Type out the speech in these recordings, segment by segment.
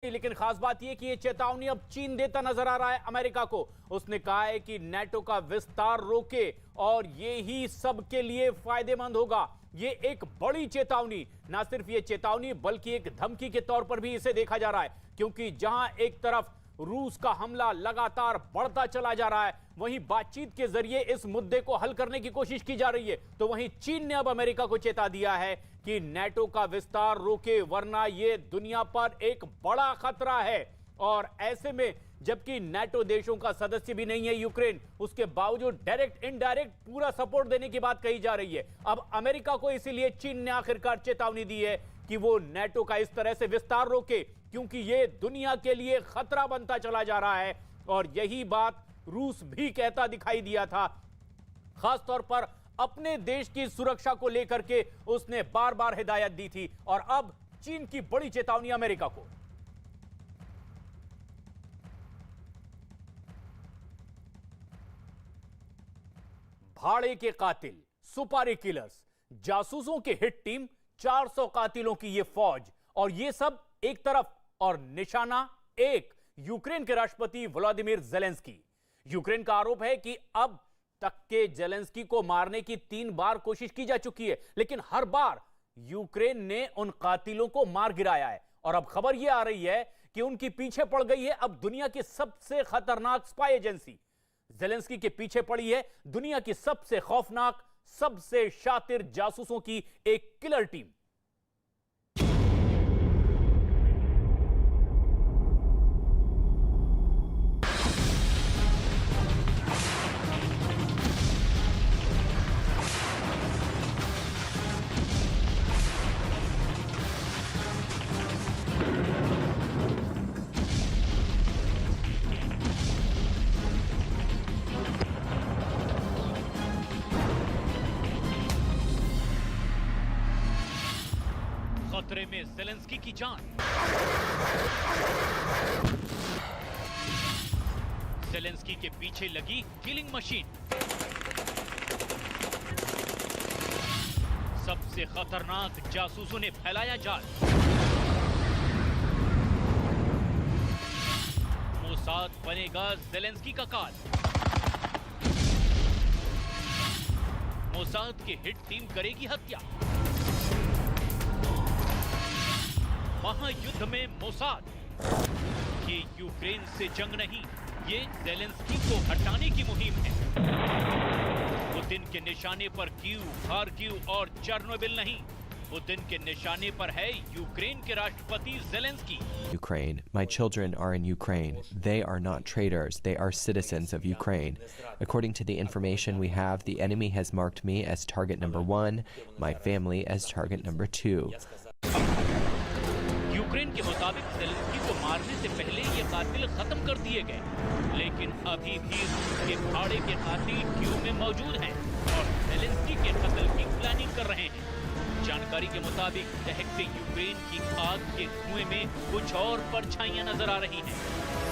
लेकिन खास बात यह कि यह चेतावनी अब चीन देता नजर आ रहा है अमेरिका को। उसने कहा है कि नेटो का विस्तार रोके और ये ही सबके लिए फायदेमंद होगा। ये एक बड़ी चेतावनी, ना सिर्फ ये चेतावनी बल्कि एक धमकी के तौर पर भी इसे देखा जा रहा है, क्योंकि जहां एक तरफ रूस का हमला लगातार बढ़ता चला जा रहा है, वहीं बातचीत के जरिए इस मुद्दे को हल करने की कोशिश की जा रही है, तो वहीं चीन ने अब अमेरिका को चेता दिया है कि नेटो का विस्तार रोके, वरना यह दुनिया पर एक बड़ा खतरा है। और ऐसे में जबकि नेटो देशों का सदस्य भी नहीं है यूक्रेन, उसके बावजूद डायरेक्ट इनडायरेक्ट पूरा सपोर्ट देने की बात कही जा रही है। अब अमेरिका को इसीलिए चीन ने आखिरकार चेतावनी दी है कि वो नेटो का इस तरह से विस्तार रोके, क्योंकि ये दुनिया के लिए खतरा बनता चला जा रहा है। और यही बात रूस भी कहता दिखाई दिया था, खासतौर पर अपने देश की सुरक्षा को लेकर के उसने बार बार हिदायत दी थी। और अब चीन की बड़ी चेतावनी अमेरिका को। भाड़े के कातिल, सुपारी किलर्स, जासूसों की हिट टीम, 400 कातिलों की यह फौज, और यह सब एक तरफ और निशाना एक, यूक्रेन के राष्ट्रपति व्लादिमीर ज़ेलेंस्की। यूक्रेन का आरोप है कि अब तक के ज़ेलेंस्की को मारने की 3 बार कोशिश की जा चुकी है, लेकिन हर बार यूक्रेन ने उन कातिलों को मार गिराया है। और अब खबर यह आ रही है कि उनकी पीछे पड़ गई है अब दुनिया की सबसे खतरनाक स्पाई एजेंसी। ज़ेलेंस्की के पीछे पड़ी है दुनिया की सबसे खौफनाक, सबसे शातिर जासूसों की एक किलर टीम। खतरे में ज़ेलेंस्की की जान। ज़ेलेंस्की के पीछे लगी किलिंग मशीन। सबसे खतरनाक जासूसों ने फैलाया जाल। मोसाद बनेगा ज़ेलेंस्की का काल। मोसाद की हिट टीम करेगी हत्या। महायुद्ध में मोसाद। ये यूक्रेन से जंग नहीं, ये ज़ेलेंस्की को हटाने की मुहिम है। पुतिन के निशाने पर कीव, खार्किव और चेर्नोबिल नहीं, पुतिन के निशाने पर है यूक्रेन के राष्ट्रपति Zelensky. Ukraine. My children are in Ukraine. They are not traitors. They are citizens of Ukraine. According to the information we have, the enemy has marked me as target number 1, my family as target number 2. Ukraine के मुताबिक Zelensky को मारने से पहले ये कातिल खत्म कर दिए गए, लेकिन अभी भी रूस के भाड़े के कातिल कीव में मौजूद हैं और ज़ेलेंस्की के कत्ल की प्लानिंग कर रहे हैं। जानकारी के मुताबिक दहकते यूक्रेन की आग के धुएं में कुछ और परछाइयां नजर आ रही हैं,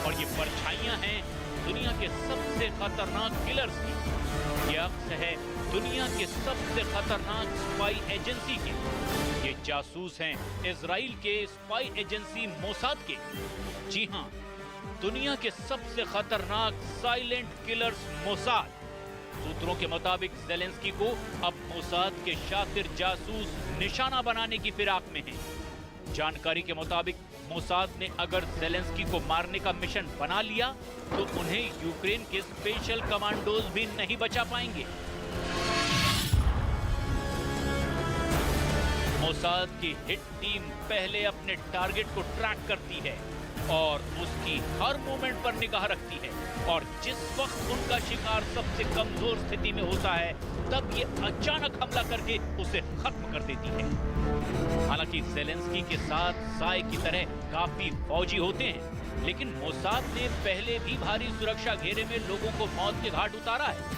और ये परछाइयां हैं दुनिया के सबसे खतरनाक किलर्स की। ये अक्स है दुनिया के सबसे खतरनाक स्पाई एजेंसी के। ये जासूस हैं इजराइल के स्पाई एजेंसी मोसाद के। जी हां, दुनिया के सबसे खतरनाक साइलेंट किलर्स मोसाद। सूत्रों के मुताबिक ज़ेलेंस्की को अब मोसाद के शातिर जासूस निशाना बनाने की फिराक में हैं। जानकारी के मुताबिक मोसाद ने अगर ज़ेलेंस्की को मारने का मिशन बना लिया तो उन्हें यूक्रेन के स्पेशल कमांडोज भी नहीं बचा पाएंगे। मोसाद की हिट टीम पहले अपने टारगेट को ट्रैक करती है और उसकी हर मूवमेंट पर निगाह रखती है, और जिस वक्त उनका शिकार सबसे कमजोर स्थिति में होता है तब ये अचानक हमला करके उसे खत्म कर देती है। हालांकि ज़ेलेंस्की के साथ साय की तरह काफी फौजी होते हैं, लेकिन मोसाद ने पहले भी भारी सुरक्षा घेरे में लोगों को मौत के घाट उतारा है।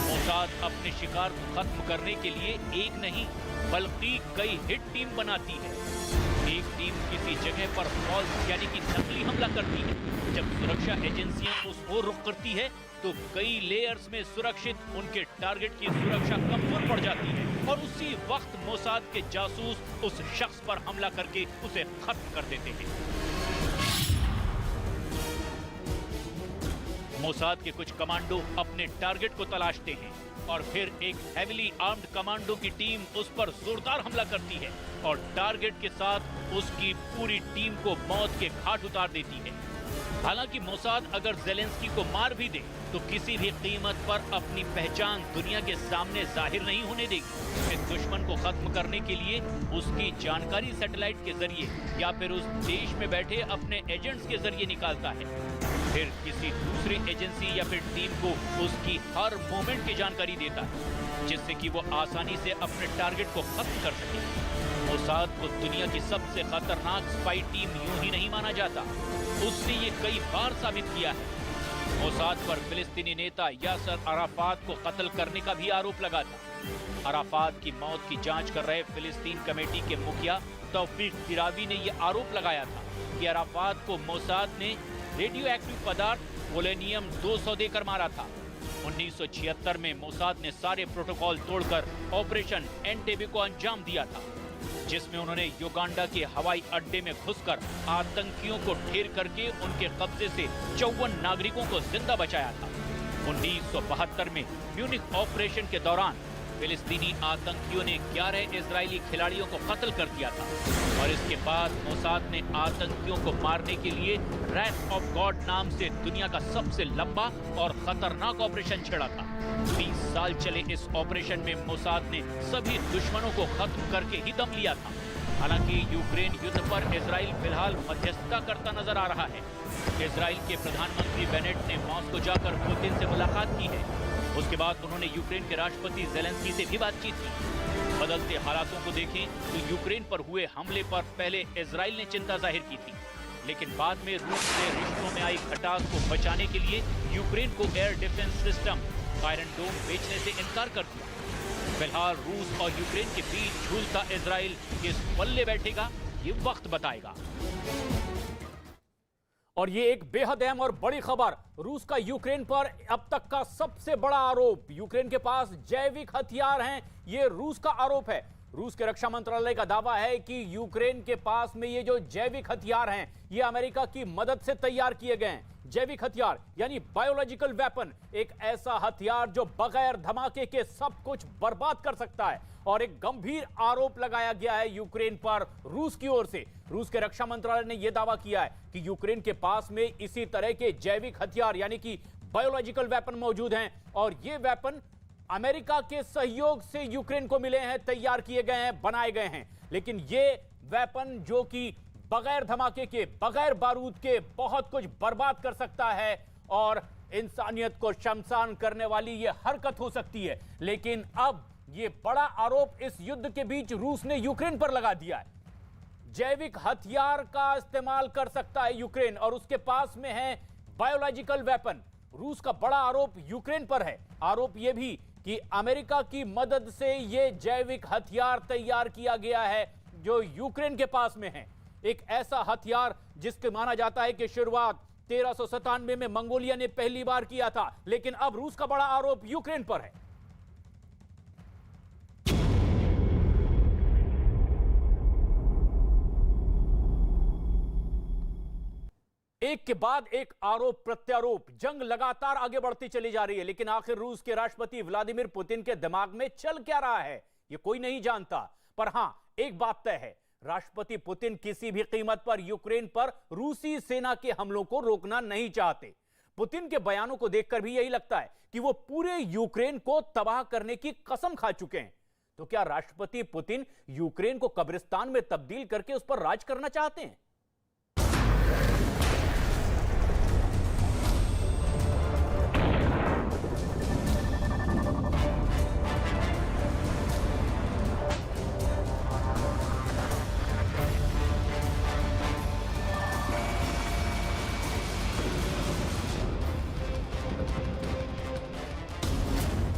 मोसाद अपने शिकार को खत्म करने के लिए एक नहीं बल्कि कई हिट टीम बनाती है। एक टीम किसी जगह पर फॉल्स यानी कि नकली हमला करती है। जब सुरक्षा एजेंसियां उस ओर रुख करती है तो कई लेयर्स में सुरक्षित उनके टारगेट की सुरक्षा कमजोर पड़ जाती है। और उसी वक्त मोसाद के जासूस उस शख्स पर हमला करके उसे खत्म कर देते हैं। मोसाद के कुछ कमांडो अपने टारगेट को तलाशते हैं और फिर एक हेवीली आर्म्ड कमांडो की टीम उस पर जोरदार हमला करती है और टारगेट के साथ उसकी पूरी टीम को मौत के घाट उतार देती है। हालांकि मोसाद अगर ज़ेलेंस्की को मार भी दे तो किसी भी कीमत पर अपनी पहचान दुनिया के सामने जाहिर नहीं होने देगी। इस दुश्मन को खत्म करने के लिए उसकी जानकारी सैटेलाइट के जरिए या फिर उस देश में बैठे अपने एजेंट्स के जरिए निकालता है, फिर किसी दूसरी एजेंसी या फिर टीम को उसकी हर मोमेंट की जानकारी देता है, जिससे कि वो आसानी से अपने टारगेट को खत्म कर सके। मोसाद को दुनिया की सबसे खतरनाक स्पाई टीम यूं ही नहीं माना जाता, उसने ये कई बार साबित किया है। मोसाद पर फिलिस्तीनी नेता यासर अराफात को कत्ल करने का भी आरोप लगा था। अराफात की मौत की जांच कर रहे फिलिस्तीन कमेटी के मुखिया तौफीक किरावी ने यह आरोप लगाया था कि अराफात को मोसाद ने रेडियो एक्टिव पदार्थ पोलेनियम 200 देकर मारा था। 1976 में मोसाद ने सारे प्रोटोकॉल तोड़कर ऑपरेशन एंटेबे को अंजाम दिया था, जिसमें उन्होंने युगांडा के हवाई अड्डे में घुसकर आतंकियों को ढेर करके उनके कब्जे से 54 नागरिकों को जिंदा बचाया था। 1972 में म्यूनिख ऑपरेशन के दौरान फिलिस्तीनी आतंकियों ने 11 इजरायली खिलाड़ियों को कत्ल कर दिया था और इसके बाद मोसाद ने आतंकियों को मारने के लिए रैथ ऑफ गॉड नाम से दुनिया का सबसे लंबा और खतरनाक ऑपरेशन छेड़ा था। 20 साल चले इस ऑपरेशन में मोसाद ने सभी दुश्मनों को खत्म करके ही दम लिया था। हालांकि यूक्रेन युद्ध पर इजराइल फिलहाल मध्यस्थता करता नजर आ रहा है। इजराइल के प्रधानमंत्री बेनेट ने मॉस्को जाकर पुतिन से मुलाकात की है। उसके बाद उन्होंने यूक्रेन के राष्ट्रपति ज़ेलेंस्की से भी बातचीत की। बदलते हालातों को देखें तो यूक्रेन पर हुए हमले पर पहले इजराइल ने चिंता जाहिर की थी, लेकिन बाद में रूस से रिश्तों में आई खटास को बचाने के लिए यूक्रेन को एयर डिफेंस सिस्टम आयरन डोम बेचने से इनकार कर दिया। फिलहाल रूस और यूक्रेन के बीच झूलता इजराइल किस पल्ले बैठेगा ये वक्त बताएगा। और ये एक बेहद अहम और बड़ी खबर, रूस का यूक्रेन पर अब तक का सबसे बड़ा आरोप, यूक्रेन के पास जैविक हथियार हैं, ये रूस का आरोप है। रूस के रक्षा मंत्रालय का दावा है कि यूक्रेन के पास में ये जो जैविक हथियार हैं ये अमेरिका की मदद से तैयार किए गए हैं। जैविक हथियार यानी बायोलॉजिकल वेपन, एक ऐसा हथियार जो बगैर धमाके के सब कुछ बर्बाद कर सकता है। और एक गंभीर आरोप लगाया गया है यूक्रेन पर रूस की ओर से। रूस के रक्षा मंत्रालय ने यह दावा किया है कि यूक्रेन के पास में इसी तरह के जैविक हथियार यानी कि बायोलॉजिकल वेपन मौजूद हैं और ये वेपन अमेरिका के सहयोग से यूक्रेन को मिले हैं, तैयार किए गए हैं, बनाए गए हैं। लेकिन ये वेपन जो कि बगैर धमाके के, बगैर बारूद के बहुत कुछ बर्बाद कर सकता है और इंसानियत को शमशान करने वाली ये हरकत हो सकती है। लेकिन अब ये बड़ा आरोप इस युद्ध के बीच रूस ने यूक्रेन पर लगा दिया है। जैविक हथियार का इस्तेमाल कर सकता है यूक्रेन और उसके पास में है बायोलॉजिकल वेपन। रूस का बड़ा आरोप यूक्रेन पर है। आरोप यह भी कि अमेरिका की मदद से यह जैविक हथियार तैयार किया गया है जो यूक्रेन के पास में है। एक ऐसा हथियार जिसके माना जाता है कि शुरुआत 1397 में मंगोलिया ने पहली बार किया था, लेकिन अब रूस का बड़ा आरोप यूक्रेन पर है। एक के बाद एक आरोप प्रत्यारोप, जंग लगातार आगे बढ़ती चली जा रही है। लेकिन आखिर रूस के राष्ट्रपति व्लादिमीर पुतिन के दिमाग में चल क्या रहा है ये कोई नहीं जानता। पर हां, एक बात तय है, राष्ट्रपति पुतिन किसी भी कीमत पर यूक्रेन पर रूसी सेना के हमलों को रोकना नहीं चाहते। पुतिन के बयानों को देखकर भी यही लगता है कि वो पूरे यूक्रेन को तबाह करने की कसम खा चुके हैं। तो क्या राष्ट्रपति पुतिन यूक्रेन को कब्रिस्तान में तब्दील करके उस पर राज करना चाहते हैं?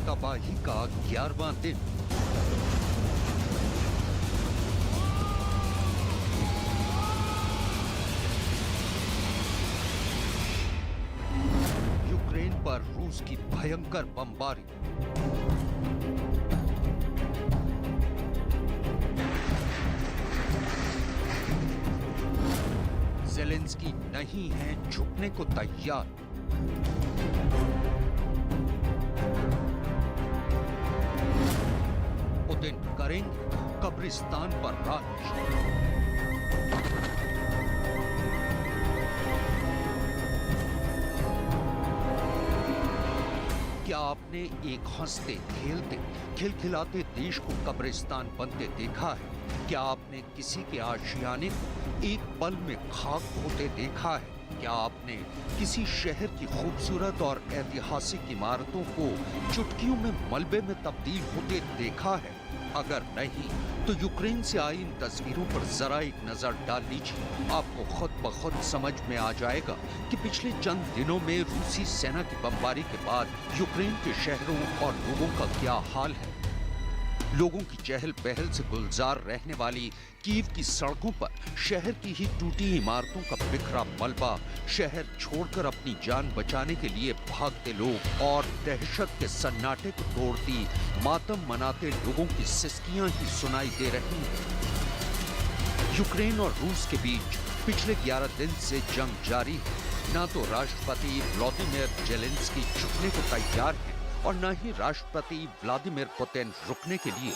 तबाही का 11वां दिन। यूक्रेन पर रूस की भयंकर बमबारी। ज़ेलेंस्की नहीं है झुकने को तैयार। पुतिन करेंगे कब्रिस्तान पर राज। क्या आपने एक हंसते खेलते खिलखिलाते देश को कब्रिस्तान बनते देखा है? क्या आपने किसी के आशियाने को एक पल में खाक होते देखा है? क्या आपने किसी शहर की खूबसूरत और ऐतिहासिक इमारतों को चुटकियों में मलबे में तब्दील होते देखा है? अगर नहीं तो यूक्रेन से आई इन तस्वीरों पर जरा एक नजर डाल लीजिए। आपको खुद ब खुद समझ में आ जाएगा कि पिछले चंद दिनों में रूसी सेना की बमबारी के बाद यूक्रेन के शहरों और लोगों का क्या हाल है। लोगों की चहल पहल से गुलजार रहने वाली कीव की सड़कों पर शहर की ही टूटी इमारतों का बिखरा मलबा, शहर छोड़कर अपनी जान बचाने के लिए भागते लोग और दहशत के सन्नाटे को तोड़ती मातम मनाते लोगों की सिसकियां ही सुनाई दे रही हैं। यूक्रेन और रूस के बीच पिछले 11 दिन से जंग जारी है। ना तो राष्ट्रपति व्लादिमीर ज़ेलेंस्की झुकने को तैयार है और न ही राष्ट्रपति व्लादिमीर पुतिन रुकने के लिए।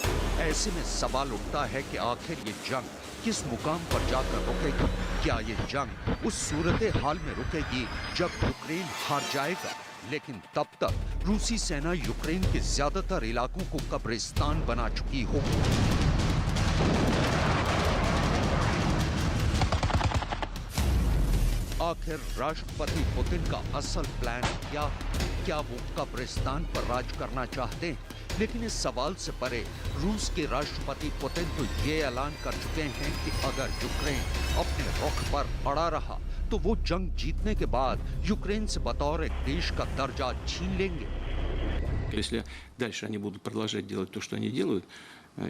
ऐसे में सवाल उठता है कि आखिर ये जंग किस मुकाम पर जाकर रुकेगी? क्या ये जंग उस सूरत हाल में रुकेगी जब यूक्रेन हार जाएगा? लेकिन तब तक रूसी सेना यूक्रेन के ज्यादातर इलाकों को कब्रिस्तान बना चुकी होगी। आखिर राष्ट्रपति पुतिन का असल प्लान क्या वो कब्रिस्तान पर राज करना चाहते हैं? लेकिन इस सवाल से परे रूस के राष्ट्रपति पुतिन तो ये ऐलान कर चुके हैं कि अगर यूक्रेन अपने रुख पर अड़ा रहा तो वो जंग जीतने के बाद यूक्रेन से बतौर एक देश का दर्जा छीन लेंगे। Если дальше они будут продолжать делать то, что они делают,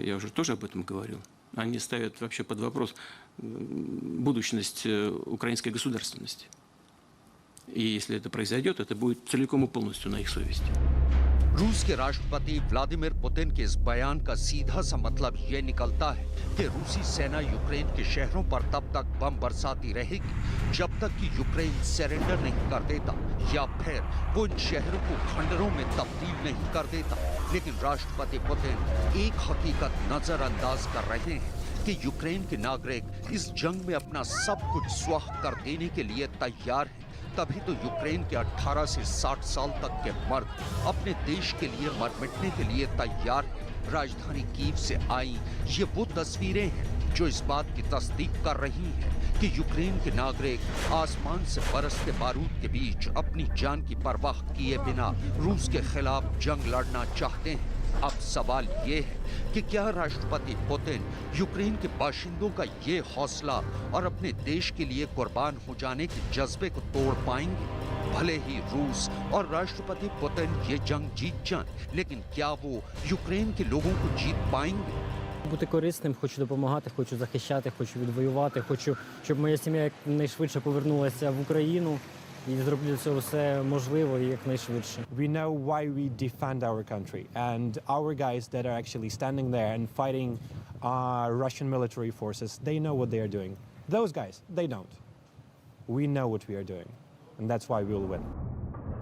я уже тоже об этом говорил, они ставят вообще под вопрос будущность украинской государственности. И если это произойдет, это будет целиком и полностью на их совести. रूस के राष्ट्रपति व्लादिमीर पुतिन के इस बयान का सीधा सा मतलब ये निकलता है कि रूसी सेना यूक्रेन के शहरों पर तब तक बम बरसाती रहेगी जब तक कि यूक्रेन सरेंडर नहीं कर देता या फिर वो इन शहरों को खंडरों में तब्दील नहीं कर देता। लेकिन राष्ट्रपति पुतिन एक हकीकत नजरअंदाज कर रहे हैं कि यूक्रेन के नागरिक इस जंग में अपना सब कुछ स्वाह कर देने के लिए तैयार हैं। तभी तो यूक्रेन के 18 से 60 साल तक के मर्द अपने देश के लिए मर मिटने के लिए तैयार हैं। राजधानी कीव से आई ये वो तस्वीरें हैं जो इस बात की तस्दीक कर रही हैं कि यूक्रेन के नागरिक आसमान से बरसते बारूद के बीच अपनी जान की परवाह किए बिना रूस के खिलाफ जंग लड़ना चाहते हैं। अब सवाल ये है कि क्या राष्ट्रपति पुतिन यूक्रेन के बाशिंदों का ये हौसला और अपने देश के लिए कुर्बान हो जाने के जज्बे को तोड़ पाएंगे? भले ही रूस और राष्ट्रपति पुतिन ये जंग जीत जाएं, लेकिन क्या वो यूक्रेन के लोगों को जीत पाएंगे? Бути корисним, хочу допомагати, хочу захищати, хочу відвоювати, хочу, щоб моя сім'я якнайшвидше повернулася в Україну. І зроблю це все можливо і якнайшвидше. We know why we defend our country, and our guys that are actually standing there and fighting Russian military forces, they know what they are doing. Those guys, they don't. We know what we are doing, and that's why we will win.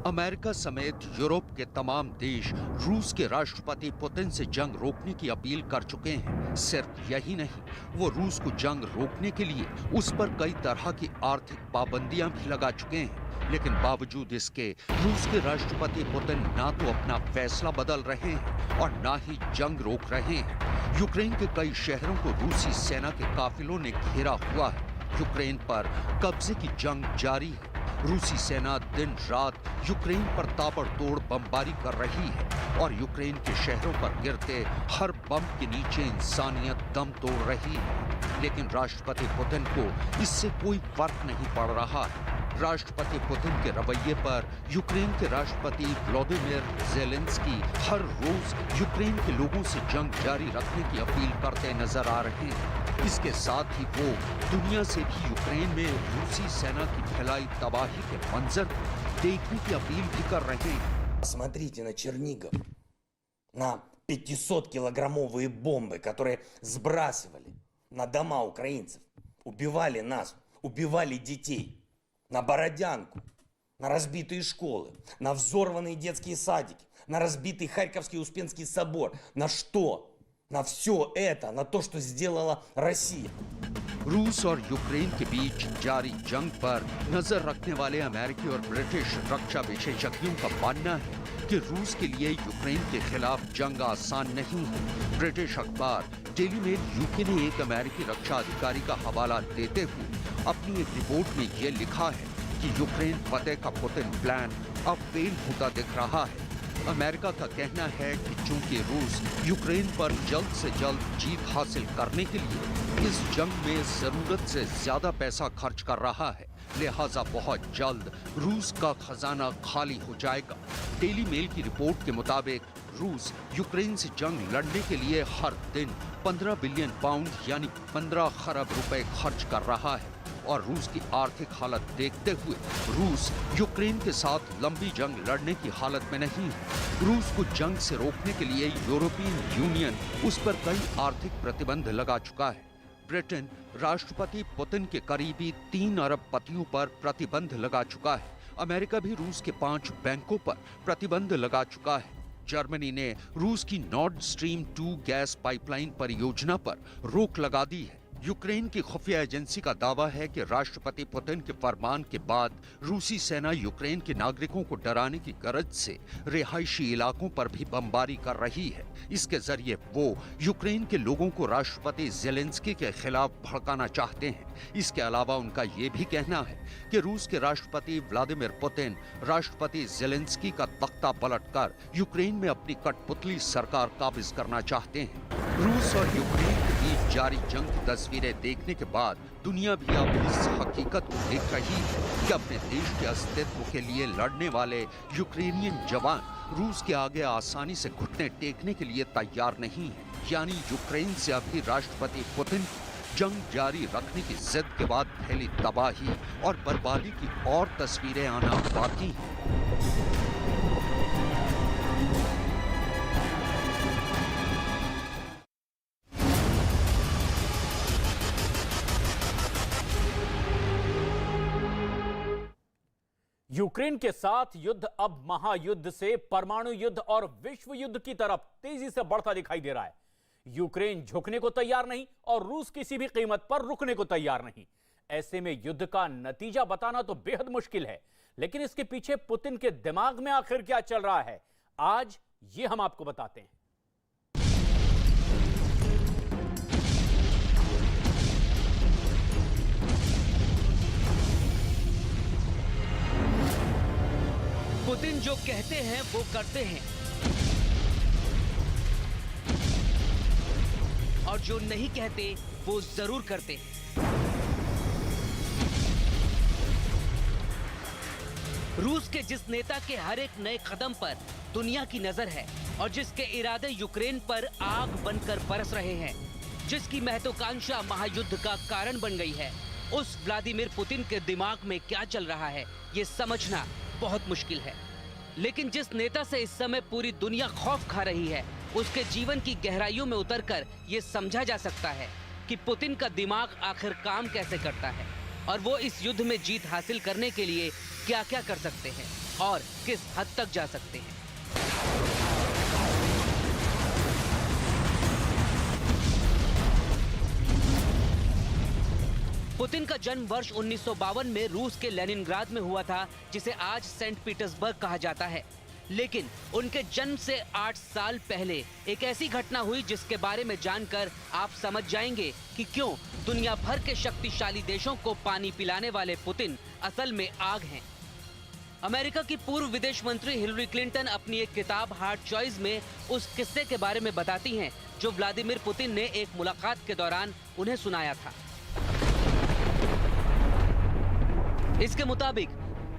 America समेत Europe के तमाम देश रूस के राष्ट्रपति Putin से जंग रोकने की अपील कर चुके हैं। सिर्फ यही नहीं, वो रूस को जंग रोकने के लिए उस पर कई तरह की आर्थिक पाबंदियां भी लगा चुके हैं। लेकिन बावजूद इसके रूस के राष्ट्रपति पुतिन ना तो अपना फैसला बदल रहे हैं और ना ही जंग रोक रहे हैं। यूक्रेन के कई शहरों को रूसी सेना के काफिलों ने घेरा हुआ है। यूक्रेन पर कब्जे की जंग जारी है। रूसी सेना दिन रात यूक्रेन पर ताबड़तोड़ बमबारी कर रही है और यूक्रेन के शहरों पर गिरते हर बम के नीचे इंसानियत दम तोड़ रही है। लेकिन राष्ट्रपति पुतिन को इससे कोई फर्क नहीं पड़ रहा है। राष्ट्रपति पुतिन के रवैये पर यूक्रेन के राष्ट्रपति व्लादिमीर ज़ेलेंस्की हर रोज यूक्रेन के लोगों से जंग जारी रखने की अपील करते नजर आ रहे हैं। इसके साथ ही वो दुनिया से भी यूक्रेन में रूसी सेना की फैलाई तबाही के मंजर को देखने की अपील भी कर रहे हैं। Посмотрите на Чернигов, на 500-килограммовые бомбы, которые сбрасывали на дома украинцев, убивали нас, убивали детей на Бородянку, на разбитые школы, на взорванные детские садики, на разбитый Харьковский Успенский собор. На что? На все это, на то, что сделала Россия. रूस और यूक्रेन के बीच जारी जंग पर नजर रखने वाले अमेरिकी और ब्रिटिश रक्षा विशेषज्ञों का मानना है कि रूस के लिए यूक्रेन के खिलाफ जंग आसान नहीं है। ब्रिटिश अखबार डेली मेल यूके ने एक अमेरिकी रक्षा अधिकारी का हवाला देते हुए अपनी एक रिपोर्ट में ये लिखा है कि यूक्रेन फतेह का पुतिन प्लान अब फेल होता दिख रहा है। अमेरिका का कहना है कि चूंकि रूस यूक्रेन पर जल्द से जल्द जीत हासिल करने के लिए इस जंग में जरूरत से ज्यादा पैसा खर्च कर रहा है, लिहाजा बहुत जल्द रूस का खजाना खाली हो जाएगा। डेली मेल की रिपोर्ट के मुताबिक रूस यूक्रेन से जंग लड़ने के लिए हर दिन 15 बिलियन पाउंड यानी 15 खरब रुपए खर्च कर रहा है और रूस की आर्थिक हालत देखते हुए रूस यूक्रेन के साथ लंबी जंग लड़ने की हालत में नहीं है। रूस को जंग से रोकने के लिए यूरोपियन यूनियन उस पर कई आर्थिक प्रतिबंध लगा चुका है। ब्रिटेन राष्ट्रपति पुतिन के करीबी 3 अरब पतियों पर प्रतिबंध लगा चुका है। अमेरिका भी रूस के 5 बैंकों पर प्रतिबंध लगा चुका है। जर्मनी ने रूस की नॉर्ड स्ट्रीम 2 गैस पाइपलाइन परियोजना पर रोक लगा दी है। यूक्रेन की खुफिया एजेंसी का दावा है कि राष्ट्रपति पुतिन के फरमान के बाद रूसी सेना यूक्रेन के नागरिकों को डराने की गरज से रिहायशी इलाकों पर भी बमबारी कर रही है। इसके जरिए वो यूक्रेन के लोगों को राष्ट्रपति ज़ेलेंस्की के खिलाफ भड़काना चाहते हैं। इसके अलावा उनका ये भी कहना है कि रूस के राष्ट्रपति व्लादिमीर पुतिन राष्ट्रपति ज़ेलेंस्की का तख्ता पलटकर यूक्रेन में अपनी कठपुतली सरकार काबिज करना चाहते हैं। रूस और यूक्रेन के बीच जारी जंग की तस्वीरें देखने के बाद दुनिया भी अब इस हकीकत को देख रही है कि अपने देश के अस्तित्व के लिए लड़ने वाले यूक्रेनियन जवान रूस के आगे आसानी से घुटने टेकने के लिए तैयार नहीं है। यानी यूक्रेन से अभी राष्ट्रपति पुतिन जंग जारी रखने की जिद के बाद फैली तबाही और बर्बादी की और तस्वीरें आना बाकी हैं। यूक्रेन के साथ युद्ध अब महायुद्ध से परमाणु युद्ध और विश्व युद्ध की तरफ तेजी से बढ़ता दिखाई दे रहा है। यूक्रेन झुकने को तैयार नहीं और रूस किसी भी कीमत पर रुकने को तैयार नहीं। ऐसे में युद्ध का नतीजा बताना तो बेहद मुश्किल है, लेकिन इसके पीछे पुतिन के दिमाग में आखिर क्या चल रहा है, आज ये हम आपको बताते हैं। पुतिन जो कहते हैं वो करते हैं और जो नहीं कहते वो जरूर करते हैं। रूस के जिस नेता के हर एक नए कदम पर दुनिया की नजर है और जिसके इरादे यूक्रेन पर आग बनकर बरस रहे हैं, जिसकी महत्वाकांक्षा महायुद्ध का कारण बन गई है, उस व्लादिमीर पुतिन के दिमाग में क्या चल रहा है ये समझना बहुत मुश्किल है। लेकिन जिस नेता से इस समय पूरी दुनिया खौफ खा रही है, उसके जीवन की गहराइयों में उतरकर ये समझा जा सकता है कि पुतिन का दिमाग आखिर काम कैसे करता है और वो इस युद्ध में जीत हासिल करने के लिए क्या क्या कर सकते हैं और किस हद तक जा सकते हैं। पुतिन का जन्म वर्ष 1952 में रूस के लेनिनग्राद में हुआ था, जिसे आज सेंट पीटर्सबर्ग कहा जाता है। लेकिन उनके जन्म से 8 साल पहले एक ऐसी घटना हुई जिसके बारे में जानकर आप समझ जाएंगे कि क्यों दुनिया भर के शक्तिशाली देशों को पानी पिलाने वाले पुतिन असल में आग हैं। अमेरिका की पूर्व विदेश मंत्री हिलरी क्लिंटन अपनी एक किताब हार्ड चॉइस में उस किस्से के बारे में बताती हैं जो व्लादिमीर पुतिन ने एक मुलाकात के दौरान उन्हें सुनाया था। इसके मुताबिक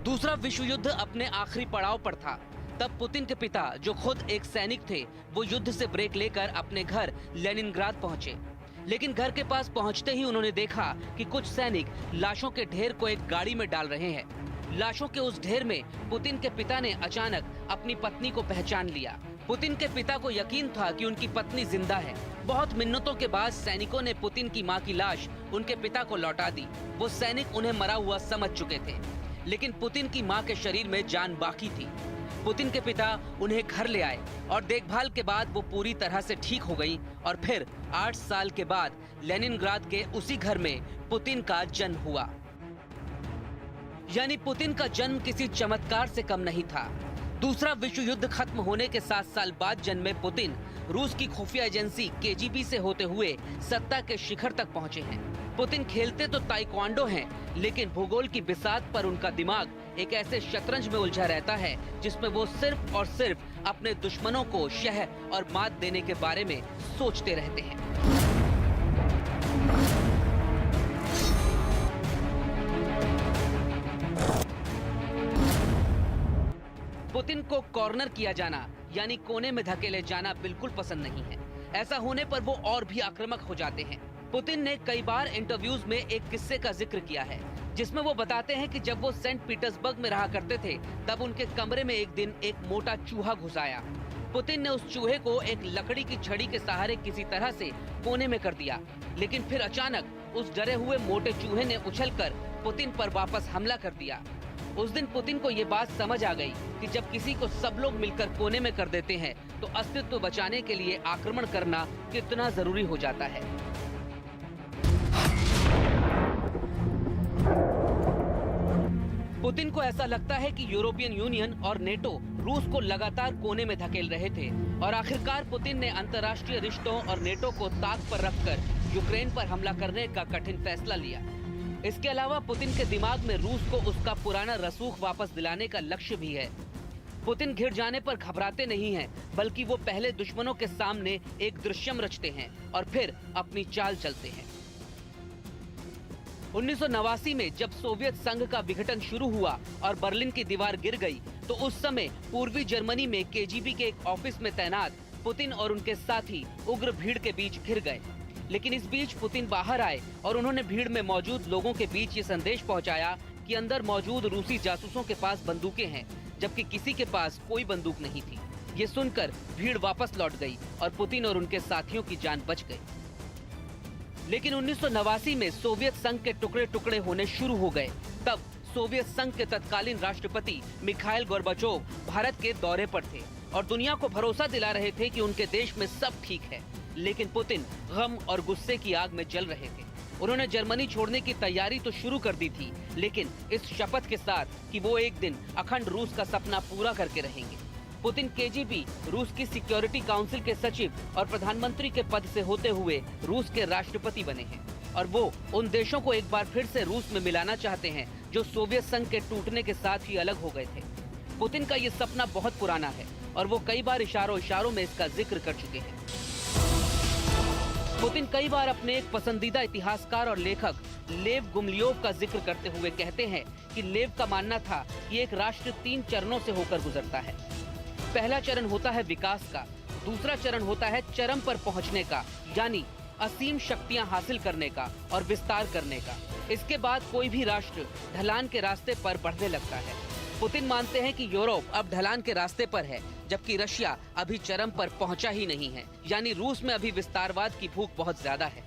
दूसरा विश्व युद्ध अपने आखिरी पड़ाव पर था। तब पुतिन के पिता, जो खुद एक सैनिक थे, वो युद्ध से ब्रेक लेकर अपने घर लेनिनग्राद पहुंचे। लेकिन घर के पास पहुंचते ही उन्होंने देखा कि कुछ सैनिक लाशों के ढेर को एक गाड़ी में डाल रहे हैं। लाशों के उस ढेर में पुतिन के पिता ने अचानक अपनी पत्नी को पहचान लिया। पुतिन के पिता को यकीन था कि उनकी पत्नी जिंदा है। बहुत मिन्नतों के बाद सैनिकों ने पुतिन की मां की लाश उनके पिता को लौटा दी। वो सैनिक उन्हें मरा हुआ समझ चुके थे, लेकिन पुतिन की मां के शरीर में जान बाकी थी। पुतिन के पिता उन्हें घर ले आए और देखभाल के बाद वो पूरी तरह से ठीक हो गई और फिर 8 साल के बाद लेनिनग्राद के उसी घर में पुतिन का जन्म हुआ। यानी पुतिन का जन्म किसी चमत्कार से कम नहीं था। दूसरा विश्व युद्ध खत्म होने के 7 साल बाद जन्मे पुतिन रूस की खुफिया एजेंसी केजीबी से होते हुए सत्ता के शिखर तक पहुंचे हैं। पुतिन खेलते तो ताइक्वांडो हैं, लेकिन भूगोल की बिसात पर उनका दिमाग एक ऐसे शतरंज में उलझा रहता है जिसमें वो सिर्फ और सिर्फ अपने दुश्मनों को शह और मात देने के बारे में सोचते रहते हैं। पुतिन को कॉर्नर किया जाना यानी कोने में धकेले जाना बिल्कुल पसंद नहीं है। ऐसा होने पर वो और भी आक्रामक हो जाते हैं। पुतिन ने कई बार इंटरव्यूज में एक किस्से का जिक्र किया है जिसमें वो बताते हैं कि जब वो सेंट पीटर्सबर्ग में रहा करते थे तब उनके कमरे में एक दिन एक मोटा चूहा घुस आया। पुतिन ने उस चूहे को एक लकड़ी की छड़ी के सहारे किसी तरह से कोने में कर दिया, लेकिन फिर अचानक उस डरे हुए मोटे चूहे ने उछलकर पुतिन पर वापस हमला कर दिया। उस दिन पुतिन को ये बात समझ आ गई कि जब किसी को सब लोग मिलकर कोने में कर देते हैं तो अस्तित्व बचाने के लिए आक्रमण करना कितना जरूरी हो जाता है। पुतिन को ऐसा लगता है कि यूरोपियन यूनियन और नेटो रूस को लगातार कोने में धकेल रहे थे और आखिरकार पुतिन ने अंतर्राष्ट्रीय रिश्तों और नेटो को ताक पर रखकर यूक्रेन पर हमला करने का कठिन फैसला लिया। इसके अलावा पुतिन के दिमाग में रूस को उसका पुराना रसूख वापस दिलाने का लक्ष्य भी है। पुतिन घिर जाने पर घबराते नहीं हैं, बल्कि वो पहले दुश्मनों के सामने एक दृश्यम रचते हैं और फिर अपनी चाल चलते हैं। 1989 में जब सोवियत संघ का विघटन शुरू हुआ और बर्लिन की दीवार गिर गई, तो उस समय पूर्वी जर्मनी में केजीबी के एक ऑफिस में तैनात पुतिन और उनके साथी उग्र भीड़ के बीच घिर गए। लेकिन इस बीच पुतिन बाहर आए और उन्होंने भीड़ में मौजूद लोगों के बीच ये संदेश पहुंचाया कि अंदर मौजूद रूसी जासूसों के पास बंदूकें हैं, जबकि किसी के पास कोई बंदूक नहीं थी। ये सुनकर भीड़ वापस लौट गई और पुतिन और उनके साथियों की जान बच गई। लेकिन 1989 में सोवियत संघ के टुकड़े टुकड़े होने शुरू हो गए। तब सोवियत संघ के तत्कालीन राष्ट्रपति मिखाइल गोर्बाचोव भारत के दौरे पर थे और दुनिया को भरोसा दिला रहे थे कि उनके देश में सब ठीक है। लेकिन पुतिन गम और गुस्से की आग में जल रहे थे। उन्होंने जर्मनी छोड़ने की तैयारी तो शुरू कर दी थी, लेकिन इस शपथ के साथ कि वो एक दिन अखंड रूस का सपना पूरा करके रहेंगे। पुतिन केजीबी रूस की सिक्योरिटी काउंसिल के सचिव और प्रधानमंत्री के पद से होते हुए रूस के राष्ट्रपति बने हैं और वो उन देशों को एक बार फिर से रूस में मिलाना चाहते हैं जो सोवियत संघ के टूटने के साथ ही अलग हो गए थे। पुतिन का ये सपना बहुत पुराना है और वो कई बार इशारों में इसका जिक्र कर चुके हैं। पुतिन कई बार अपने एक पसंदीदा इतिहासकार और लेखक लेव गुमलियोव का जिक्र करते हुए कहते हैं कि लेव का मानना था कि एक राष्ट्र 3 चरणों से होकर गुजरता है। पहला चरण होता है विकास का, दूसरा चरण होता है चरम पर पहुंचने का यानी असीम शक्तियां हासिल करने का और विस्तार करने का। इसके बाद कोई भी राष्ट्र ढलान के रास्ते पर बढ़ने लगता है। पुतिन मानते हैं कि यूरोप अब ढलान के रास्ते पर है, जबकि रशिया अभी चरम पर पहुंचा ही नहीं है, यानी रूस में अभी विस्तारवाद की भूख बहुत ज्यादा है।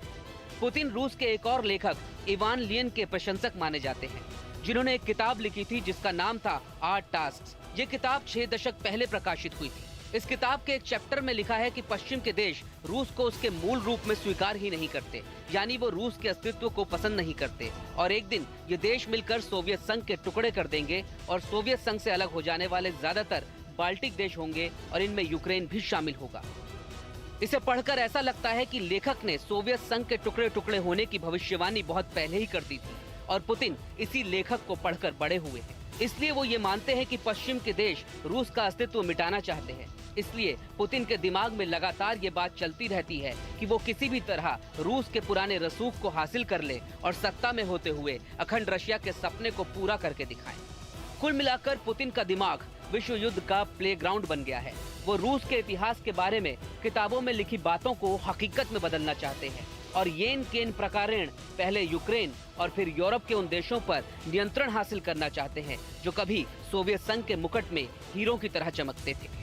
पुतिन रूस के एक और लेखक इवान लियन के प्रशंसक माने जाते हैं, जिन्होंने एक किताब लिखी थी जिसका नाम था 8 टास्क। ये किताब 6 दशक पहले प्रकाशित हुई थी। इस किताब के एक चैप्टर में लिखा है कि पश्चिम के देश रूस को उसके मूल रूप में स्वीकार ही नहीं करते, यानी वो रूस के अस्तित्व को पसंद नहीं करते और एक दिन ये देश मिलकर सोवियत संघ के टुकड़े कर देंगे और सोवियत संघ से अलग हो जाने वाले ज्यादातर बाल्टिक देश होंगे और इनमें यूक्रेन भी शामिल होगा। इसे पढ़कर ऐसा लगता है कि लेखक ने सोवियत संघ के टुकड़े टुकड़े होने की भविष्यवाणी बहुत पहले ही कर दी थी और पुतिन इसी लेखक को पढ़कर बड़े हुए हैं। इसलिए वो ये मानते हैं कि पश्चिम के देश रूस का अस्तित्व मिटाना चाहते हैं। इसलिए पुतिन के दिमाग में लगातार ये बात चलती रहती है कि वो किसी भी तरह रूस के पुराने रसूख को हासिल कर ले और सत्ता में होते हुए अखंड रशिया के सपने को पूरा करके दिखाएं। कुल मिलाकर पुतिन का दिमाग विश्व युद्ध का प्लेग्राउंड बन गया है। वो रूस के इतिहास के बारे में किताबों में लिखी बातों को हकीकत में बदलना चाहते हैं और येन केन प्रकारेण पहले यूक्रेन और फिर यूरोप के उन देशों पर नियंत्रण हासिल करना चाहते हैं जो कभी सोवियत संघ के मुकुट में हीरो की तरह चमकते थे।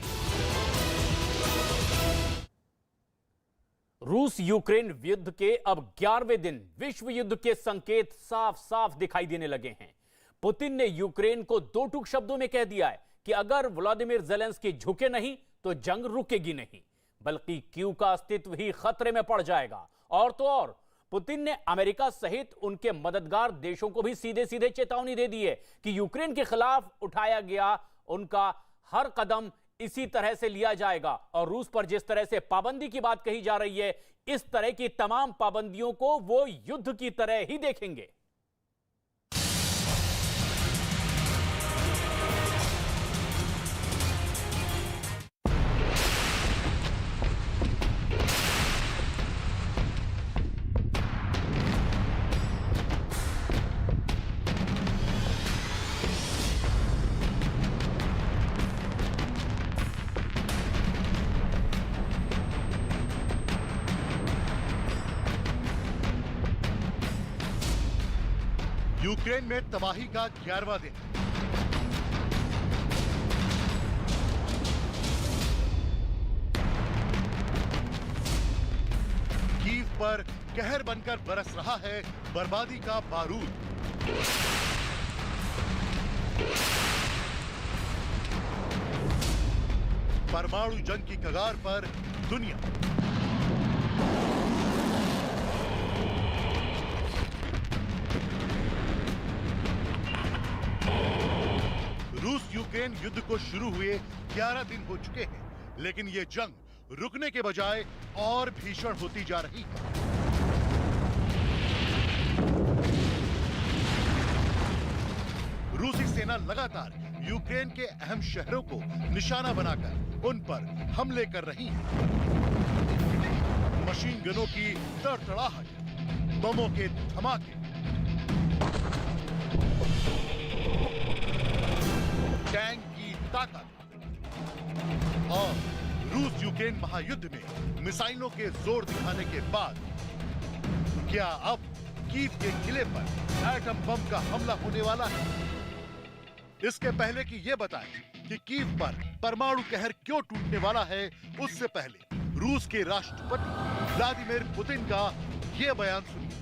रूस यूक्रेन युद्ध के अब 11वें दिन विश्व युद्ध के संकेत साफ साफ दिखाई देने लगे हैं। पुतिन ने यूक्रेन को दो टूक शब्दों में कह दिया है कि अगर व्लादिमीर ज़ेलेंस्की झुके नहीं तो जंग रुकेगी नहीं, बल्कि कीव का अस्तित्व ही खतरे में पड़ जाएगा। और तो और पुतिन ने अमेरिका सहित उनके मददगार देशों को भी सीधे सीधे चेतावनी दे दी है कि यूक्रेन के खिलाफ उठाया गया उनका हर कदम इसी तरह से लिया जाएगा। और रूस पर जिस तरह से पाबंदी की बात कही जा रही है, इस तरह की तमाम पाबंदियों को वो युद्ध की तरह ही देखेंगे। यूक्रेन में तबाही का 11वां दिन। कीव पर कहर बनकर बरस रहा है बर्बादी का बारूद। परमाणु जंग की कगार पर दुनिया। रूस यूक्रेन युद्ध को शुरू हुए 11 दिन हो चुके हैं, लेकिन ये जंग रुकने के बजाय और भीषण होती जा रही है। रूसी सेना लगातार यूक्रेन के अहम शहरों को निशाना बनाकर उन पर हमले कर रही है। मशीन गनों की तड़तड़ाहट, बमों के धमाके, टैंक की ताकत और रूस यूक्रेन महायुद्ध में मिसाइलों के जोर दिखाने के बाद क्या अब कीव के किले पर एटम बम का हमला होने वाला है? इसके पहले कि ये बताएं कि कीव पर परमाणु कहर क्यों टूटने वाला है, उससे पहले रूस के राष्ट्रपति व्लादिमीर पुतिन का ये बयान सुनिए।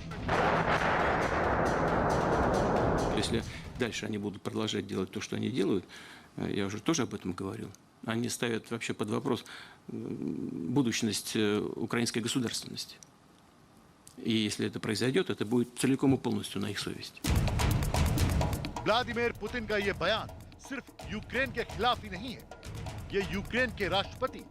Если дальше они будут продолжать делать то, что они делают, я уже тоже об этом говорил, они ставят вообще под вопрос будущность украинской государственности. И если это произойдет, это будет целиком и полностью на их совести. व्लादिमीर पुतिन का यह बयान सिर्फ यूक्रेन के खिलाफ ही नहीं है, ये यूक्रेन के राष्ट्रपति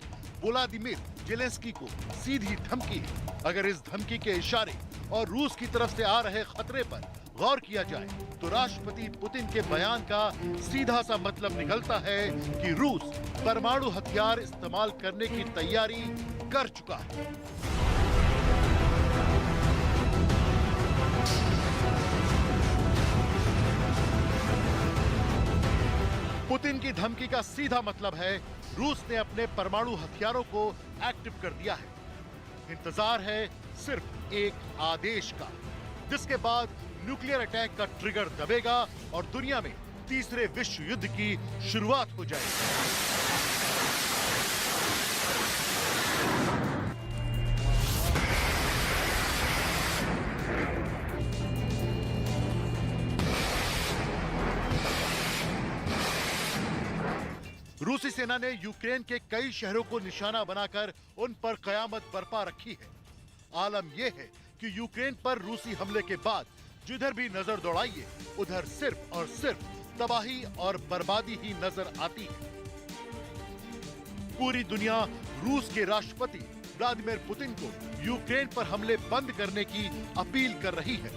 व्लादिमीर ज़ेलेंस्की को सीधी धमकी है। अगर इस धमकी के इशारे और रूस की तरफ से आ रहे खतरे पर गौर किया जाए तो राष्ट्रपति पुतिन के बयान का सीधा सा मतलब निकलता है कि रूस परमाणु हथियार इस्तेमाल करने की तैयारी कर चुका है। पुतिन की धमकी का सीधा मतलब है रूस ने अपने परमाणु हथियारों को एक्टिव कर दिया है। इंतजार है सिर्फ एक आदेश का, जिसके बाद न्यूक्लियर अटैक का ट्रिगर दबेगा और दुनिया में तीसरे विश्व युद्ध की शुरुआत हो जाएगी। रूसी सेना ने यूक्रेन के कई शहरों को निशाना बनाकर उन पर कयामत बरपा रखी है। आलम यह है कि यूक्रेन पर रूसी हमले के बाद जिधर भी नजर दौड़ाइए उधर सिर्फ और सिर्फ तबाही और बर्बादी ही नजर आती है। पूरी दुनिया रूस के राष्ट्रपति व्लादिमीर पुतिन को यूक्रेन पर हमले बंद करने की अपील कर रही है,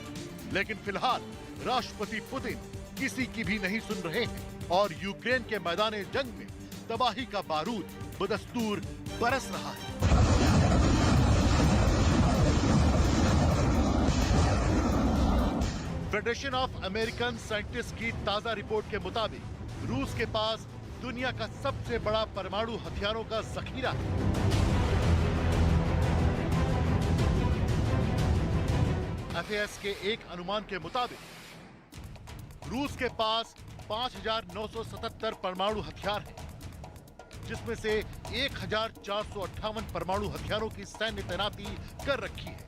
लेकिन फिलहाल राष्ट्रपति पुतिन किसी की भी नहीं सुन रहे हैं और यूक्रेन के मैदान जंग में तबाही का बारूद बदस्तूर बरस रहा है। फेडरेशन ऑफ अमेरिकन साइंटिस्ट की ताजा रिपोर्ट के मुताबिक रूस के पास दुनिया का सबसे बड़ा परमाणु हथियारों का जखीरा है। एफएस के एक अनुमान के मुताबिक रूस के पास 5,977 परमाणु हथियार हैं। जिसमें से 1458 परमाणु हथियारों की सैन्य तैनाती कर रखी है।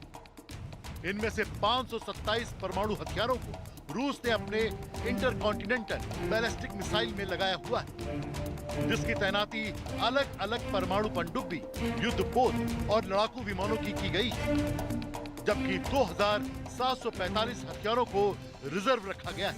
इनमें से 527 परमाणु हथियारों को रूस ने अपने इंटरकॉन्टिनेंटल बैलिस्टिक मिसाइल में लगाया हुआ है, जिसकी तैनाती अलग अलग परमाणु पनडुब्बी, युद्धपोत और लड़ाकू विमानों की गई है, जबकि 2745 हथियारों को रिजर्व रखा गया है।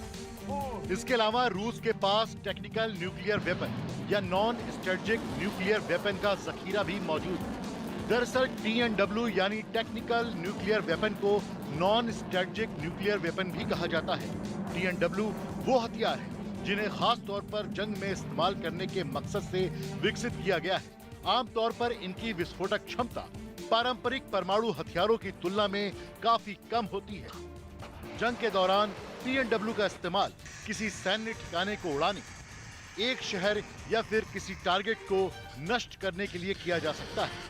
इसके अलावा रूस के पास टेक्निकल न्यूक्लियर वेपन या नॉन स्ट्रेटेजिक न्यूक्लियर वेपन का जखीरा भी मौजूद है। दरअसल TNW यानी टेक्निकल न्यूक्लियर वेपन को नॉन स्ट्रेटेजिक न्यूक्लियर वेपन भी कहा जाता है। TNW वो हथियार है जिन्हें खास तौर पर जंग में इस्तेमाल करने के मकसद से विकसित किया गया है। आमतौर पर इनकी विस्फोटक क्षमता पारंपरिक परमाणु हथियारों की तुलना में काफी कम होती है। जंग के दौरान TNW का इस्तेमाल किसी सैन्य ठिकाने को उड़ाने, एक शहर या फिर किसी टारगेट को नष्ट करने के लिए किया जा सकता है।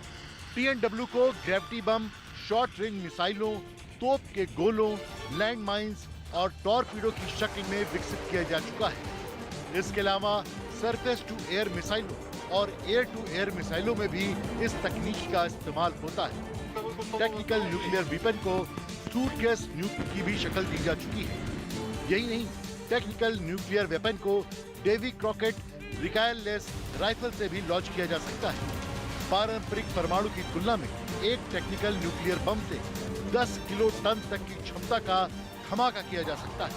TNW को ग्रेविटी बम, शॉर्ट रेंज मिसाइलों, तोप के गोलों, लैंड माइंस और टॉर्पीडो की शक्ल में विकसित किया जा चुका है। इसके अलावा सरफेस टू एयर मिसाइलों और एयर टू एयर मिसाइलों में भी इस तकनीक का इस्तेमाल होता है। टेक्निकल न्यूक्लियर वेपन को सूटकेस न्यूक की भी शक्ल दी जा चुकी है। यही नहीं, टेक्निकल न्यूक्लियर वेपन को डेवी क्रॉकेट रिकॉइललेस राइफल से भी लॉन्च किया जा सकता है। पारंपरिक परमाणु की तुलना में एक टेक्निकल न्यूक्लियर बम से 10 किलो टन तक की क्षमता का धमाका किया जा सकता है।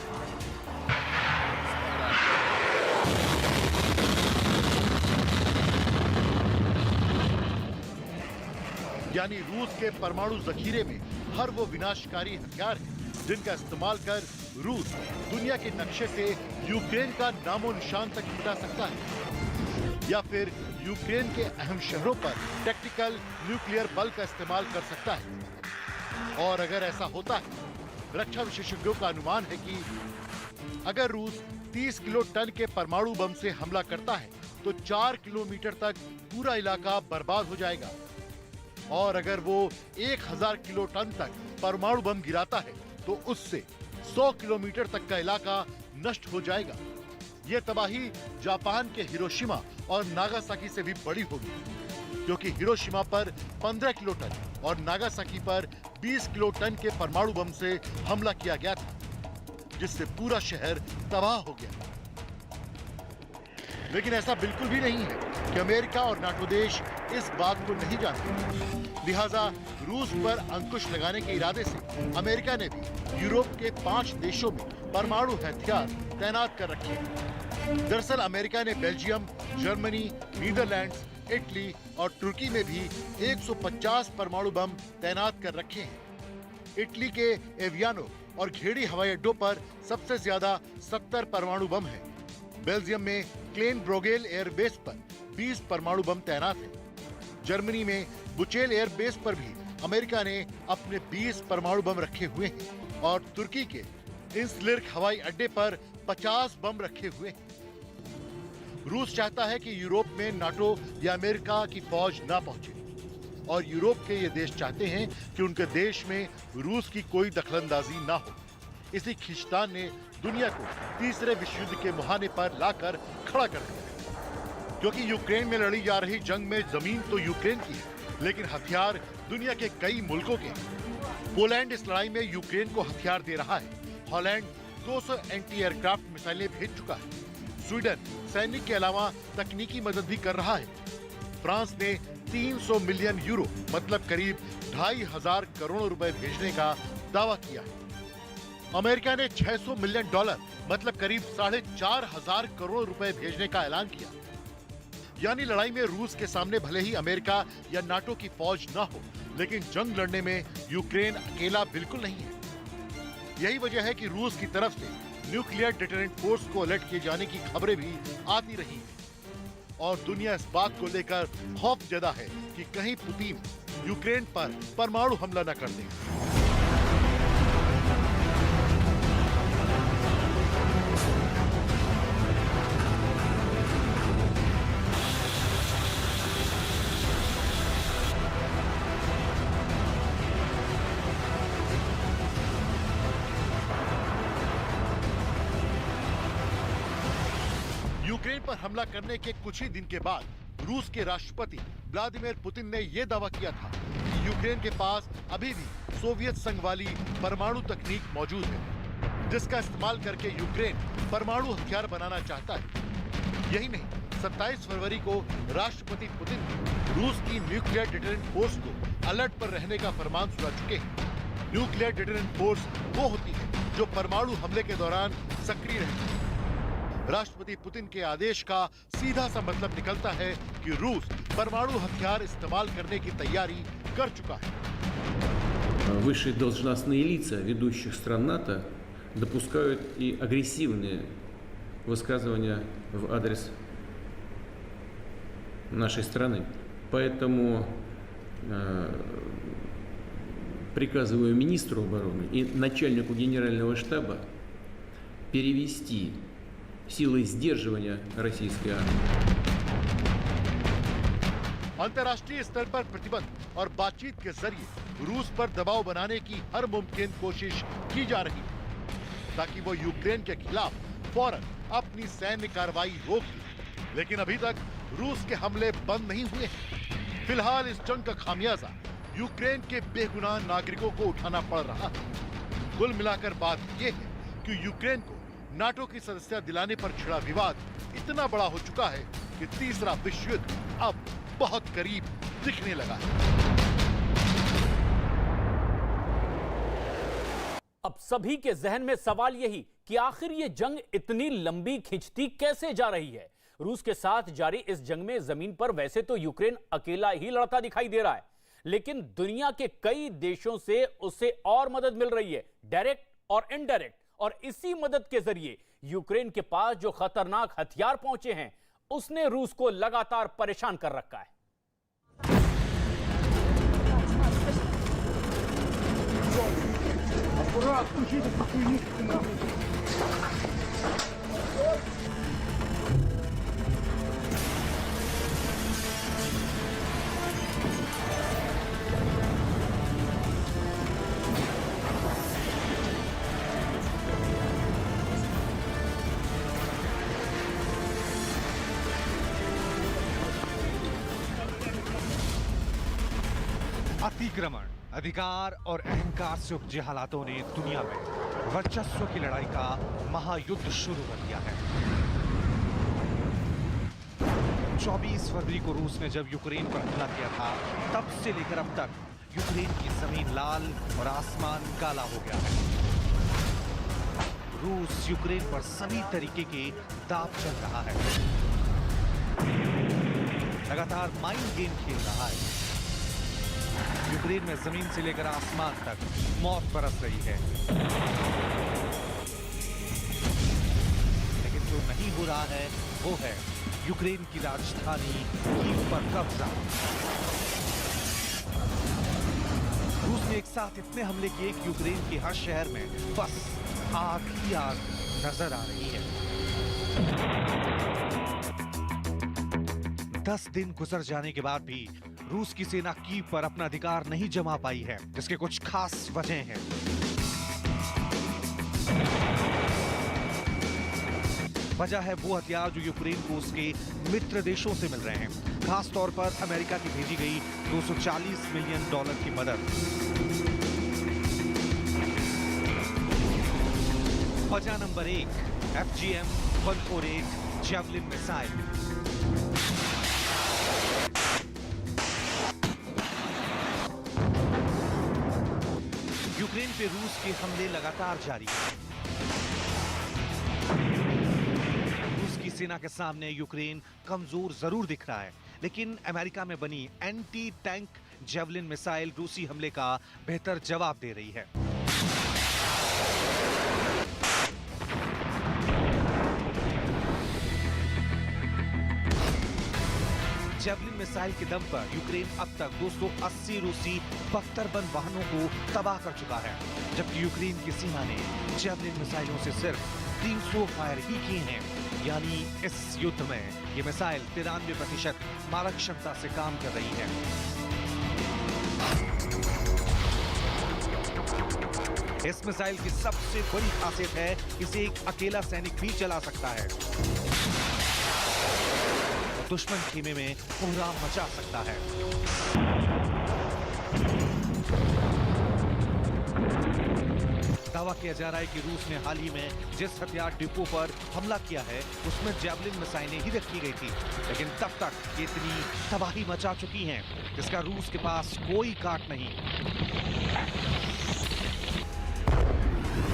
यानी रूस के परमाणु जखीरे में हर वो विनाशकारी हथियार है जिनका इस्तेमाल कर रूस दुनिया के नक्शे से यूक्रेन का नामो निशान तक मिटा सकता है, या फिर यूक्रेन के अहम शहरों पर टैक्टिकल न्यूक्लियर बल का इस्तेमाल कर सकता है। और अगर ऐसा होता है, रक्षा विशेषज्ञों का अनुमान है कि अगर रूस 30 किलो टन के परमाणु बम से हमला करता है तो 4 किलोमीटर तक पूरा इलाका बर्बाद हो जाएगा, और अगर वो 1000 किलो टन तक परमाणु बम गिराता है तो उससे 100 किलोमीटर तक का इलाका नष्ट हो जाएगा। ये तबाही जापान के हिरोशिमा और नागासाकी से भी बड़ी होगी, क्योंकि हिरोशिमा पर 15 किलो टन और नागासाकी पर 20 किलो टन के परमाणु बम से हमला किया गया था, जिससे पूरा शहर तबाह हो गया। लेकिन ऐसा बिल्कुल भी नहीं है कि अमेरिका और नाटो देश इस बात को नहीं जानते। लिहाजा रूस पर अंकुश लगाने के इरादे से अमेरिका ने भी यूरोप के 5 देशों में परमाणु हथियार तैनात कर रखे हैं। दरअसल अमेरिका ने बेल्जियम, जर्मनी, नीदरलैंड्स, इटली और तुर्की में भी 150 परमाणु बम तैनात कर रखे हैं। इटली के एवियानो और घेड़ी हवाई अड्डों पर सबसे ज्यादा 70 परमाणु बम हैं। बेल्जियम में क्लेन ब्रोगेल एयरबेस पर 20 परमाणु बम तैनात हैं। जर्मनी में बुचेल एयरबेस पर भी अमेरिका ने अपने 20 परमाणु बम रखे हुए हैं, और तुर्की के इंसलिर्क हवाई अड्डे पर 50 बम रखे हुए हैं। रूस चाहता है कि यूरोप में नाटो या अमेरिका की फौज ना पहुंचे, और यूरोप के ये देश चाहते हैं कि उनके देश में रूस की कोई दखलंदाजी ना हो। इसी खींचतान ने दुनिया को तीसरे विश्व युद्ध के मुहाने पर लाकर खड़ा कर दिया, क्योंकि यूक्रेन में लड़ी जा रही जंग में जमीन तो यूक्रेन की है, लेकिन हथियार दुनिया के कई मुल्कों के हैं। पोलैंड इस लड़ाई में यूक्रेन को हथियार दे रहा है। हॉलैंड 200 एंटी एयरक्राफ्ट मिसाइलें भेज चुका है। स्वीडन सैनिक के अलावा तकनीकी मदद भी कर रहा है। फ्रांस ने 300 मिलियन यूरो मतलब करीब 2500 करोड़ रुपए भेजने का दावा किया है। अमेरिका ने 600 मिलियन डॉलर मतलब करीब 4500 करोड़ रुपए भेजने का ऐलान किया। यानी लड़ाई में रूस के सामने भले ही अमेरिका या नाटो की फौज न हो, लेकिन जंग लड़ने में यूक्रेन अकेला बिल्कुल नहीं है। यही वजह है कि रूस की तरफ से न्यूक्लियर डिटरेंट फोर्स को अलर्ट किए जाने की खबरें भी आती रही हैं। और दुनिया इस बात को लेकर खौफजदा है कि कहीं पुतिन यूक्रेन पर परमाणु हमला न कर दे। यूक्रेन पर हमला करने के कुछ ही दिन के बाद रूस के राष्ट्रपति व्लादिमीर पुतिन ने यह दावा किया था कि यूक्रेन के पास अभी भी सोवियत संघ वाली परमाणु तकनीक मौजूद है, जिसका इस्तेमाल करके यूक्रेन परमाणु हथियार बनाना चाहता है। यही नहीं, 27 फरवरी को राष्ट्रपति पुतिन ने रूस की न्यूक्लियर डिटरेंट फोर्स को अलर्ट पर रहने का फरमान सुना चुके हैं। न्यूक्लियर डिटरेंट फोर्स वो होती है जो परमाणु हमले के दौरान सक्रिय रहती है। राष्ट्रपति पुतिन के आदेश का सीधा सा मतलब निकलता है कि रूस परमाणु हथियार इस्तेमाल करने की तैयारी कर चुका है। Высшие должностные лица ведущих стран НАТО допускают и агрессивные высказывания в адрес нашей страны. Поэтому приказываю министру обороны и начальнику генерального штаба перевести силы сдерживания российской армии. अंतर्राष्ट्रीय स्तर पर प्रतिबंध और बातचीत के जरिए रूस पर दबाव बनाने की हर मुमकिन कोशिश की जा रही है ताकि वो यूक्रेन के खिलाफ फौरन अपनी सैन्य कार्रवाई रोक ले। लेकिन अभी तक रूस के हमले बंद नहीं हुए हैं। फिलहाल इस जंग का खामियाजा यूक्रेन के बेगुनाह नागरिकों को उठाना पड़ रहा है। कुल मिलाकर बात यह है कि यूक्रेन को नाटो की सदस्यता दिलाने पर छिड़ा विवाद इतना बड़ा हो चुका है कि तीसरा विश्व युद्ध अब बहुत करीब दिखने लगा है। अब सभी के जहन में सवाल यही कि आखिर ये जंग इतनी लंबी खिंचती कैसे जा रही है। रूस के साथ जारी इस जंग में जमीन पर वैसे तो यूक्रेन अकेला ही लड़ता दिखाई दे रहा है, लेकिन दुनिया के कई देशों से उसे और मदद मिल रही है, डायरेक्ट और इनडायरेक्ट। और इसी मदद के जरिए यूक्रेन के पास जो खतरनाक हथियार पहुंचे हैं, उसने रूस को लगातार परेशान कर रखा है। अतिक्रमण, अधिकार और अहंकार से उपजे हालातों ने दुनिया में वर्चस्व की लड़ाई का महायुद्ध शुरू कर दिया है। 24 फरवरी को रूस ने जब यूक्रेन पर हमला किया था, तब से लेकर अब तक यूक्रेन की जमीन लाल और आसमान काला हो गया है। रूस यूक्रेन पर सभी तरीके के दांव चल रहा है, लगातार माइंड गेम खेल रहा है। यूक्रेन में जमीन से लेकर आसमान तक मौत बरस रही है, लेकिन जो नहीं हो रहा है वो है यूक्रेन की राजधानी कीव पर कब्जा। रूस ने एक साथ इतने हमले किए कि यूक्रेन के हर शहर में बस आग ही आग नजर आ रही है। 10 दिन गुजर जाने के बाद भी रूस की सेना कीव पर अपना अधिकार नहीं जमा पाई है, जिसके कुछ खास वजह हैं। वजह है वो हथियार जो यूक्रेन को उसके मित्र देशों से मिल रहे हैं, खास तौर पर अमेरिका की भेजी गई $240 मिलियन की मदद। वजह number 1, FGM-148 javelin missile. Ukraine पे रूस के हमले लगातार जारी हैं। रूस की सेना के सामने यूक्रेन कमजोर जरूर दिख रहा है, लेकिन अमेरिका में बनी एंटी टैंक जेवलिन मिसाइल रूसी हमले का बेहतर जवाब दे रही है। जेवलिन मिसाइल के दम पर यूक्रेन अब तक 280 रूसी बख्तरबंद वाहनों को तबाह कर चुका है, जबकि यूक्रेन की सेना ने जेवलिन मिसाइलों से सिर्फ 300 फायर ही किए हैं। यानी इस युद्ध में ये मिसाइल 93% मारक क्षमता से काम कर रही है। इस मिसाइल की सबसे बड़ी खासियत है, इसे एक अकेला सैनिक भी चला सकता है। दुश्मन खेमे में कोहराम मचा सकता है। दावा किया जा रहा है कि रूस ने हाल ही में जिस हथियार डिपो पर हमला किया है उसमें जैवलिन मिसाइलें ही रखी गई थी, लेकिन तब तक ये इतनी तबाही मचा चुकी हैं जिसका रूस के पास कोई काट नहीं।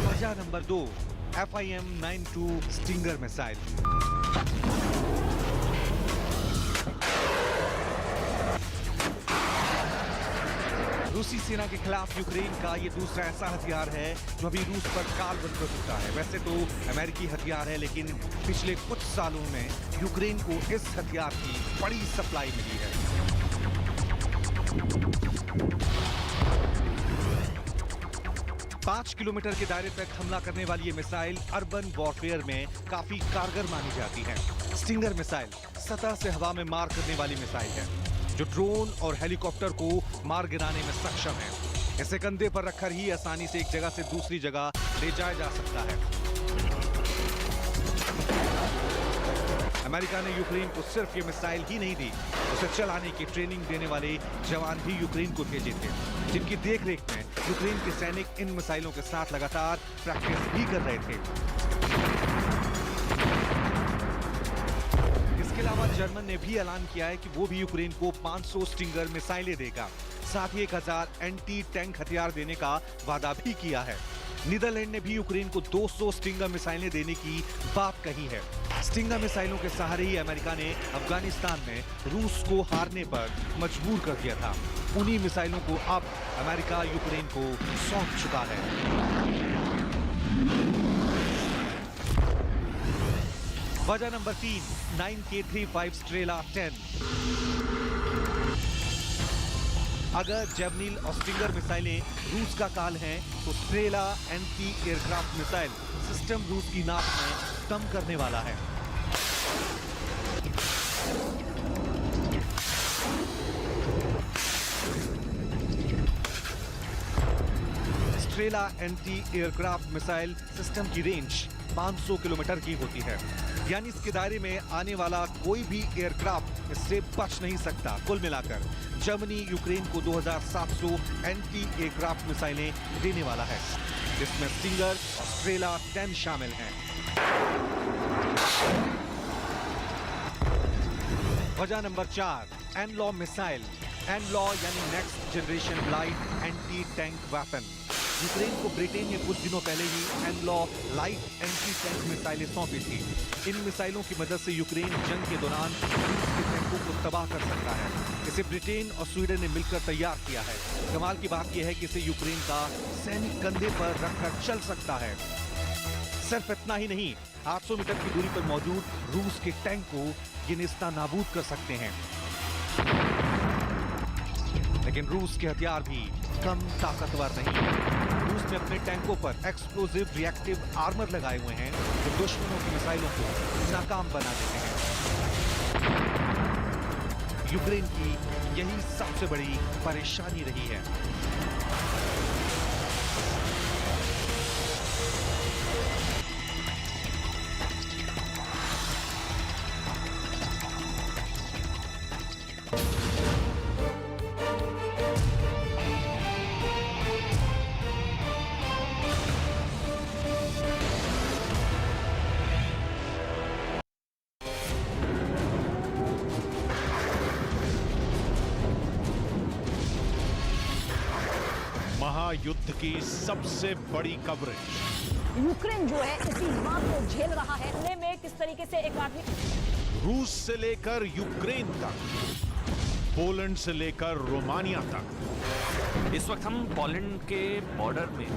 वजह नंबर 2, FIM-92 स्टिंगर मिसाइल। रूसी सेना के खिलाफ यूक्रेन का ये दूसरा ऐसा हथियार है जो अभी रूस पर काल बनकर चुका है। वैसे तो अमेरिकी हथियार है, लेकिन पिछले कुछ सालों में यूक्रेन को इस हथियार की बड़ी सप्लाई मिली है। पाँच किलोमीटर के दायरे तक हमला करने वाली ये मिसाइल अर्बन वॉरफेयर में काफी कारगर मानी जाती है। स्टिंगर मिसाइल सतह से हवा में मार करने वाली मिसाइल है जो ड्रोन और हेलीकॉप्टर को मार गिराने में सक्षम है। इसे कंधे पर रखकर ही आसानी से एक जगह से दूसरी जगह ले जाया जा सकता है। अमेरिका ने यूक्रेन को सिर्फ ये मिसाइल ही नहीं दी, उसे चलाने की ट्रेनिंग देने वाले जवान भी यूक्रेन को भेजे थे, जिनकी देखरेख में यूक्रेन के सैनिक इन मिसाइलों के साथ लगातार प्रैक्टिस भी कर रहे थे। इसके अलावा जर्मन ने भी ऐलान किया है कि वो भी यूक्रेन को 500 स्टिंगर मिसाइलें देगा, साथ ही 1000 एंटी टैंक हथियार देने का वादा भी किया है। नीदरलैंड ने भी यूक्रेन को 200 स्टिंगर मिसाइलें देने की बात कही है। स्टिंगर मिसाइलों के सहारे ही अमेरिका ने अफगानिस्तान में रूस को हारने पर मजबूर कर दिया था। उन्हीं मिसाइलों को अब अमेरिका यूक्रेन को सौंप चुका है। वजह नंबर 3, 9K35 स्ट्रेला 10। अगर जेवलिन और स्टिंगर मिसाइलें रूस का काल हैं, तो Strela anti aircraft missile system रूस की नाप में कम करने वाला है। Strela anti aircraft missile system की रेंज 500 किलोमीटर की होती है, यानी इसके दायरे में आने वाला कोई भी एयरक्राफ्ट इससे बच नहीं सकता। कुल मिलाकर जर्मनी यूक्रेन को 2700 एंटी एयरक्राफ्ट मिसाइलें देने वाला है, जिसमें स्टिंगर और स्ट्रेला 10 शामिल हैं। वजह नंबर 4, एनलॉ मिसाइल। एनलॉ यानी next generation light anti tank weapon. Ukraine को ब्रिटेन ने कुछ दिनों पहले ही एनलॉ लाइट एंटी टैंक मिसाइलें सौंपी थी। इन मिसाइलों की मदद से यूक्रेन जंग के दौरान रूस के टैंकों को तबाह कर सकता है। इसे ब्रिटेन और स्वीडन ने मिलकर तैयार किया है। कमाल की बात यह है कि इसे यूक्रेन का सैनिक कंधे पर रखकर चल सकता है। सिर्फ इतना ही नहीं, 800 मीटर की दूरी पर मौजूद रूस के टैंक को ये नेस्तनाबूद कर सकते हैं। लेकिन रूस के हथियार भी कम ताकतवर नहीं। रूस ने अपने टैंकों पर एक्सप्लोसिव रिएक्टिव आर्मर लगाए हुए हैं जो दुश्मनों की मिसाइलों को नाकाम बना देते हैं। यूक्रेन की यही सबसे बड़ी परेशानी रही है। युद्ध की सबसे बड़ी कवरेज। यूक्रेन जो है इसी मार को झेल रहा है। हमले में किस तरीके से एक आदमी, रूस से लेकर यूक्रेन तक, पोलैंड से लेकर रोमानिया तक। इस वक्त हम पोलैंड के बॉर्डर में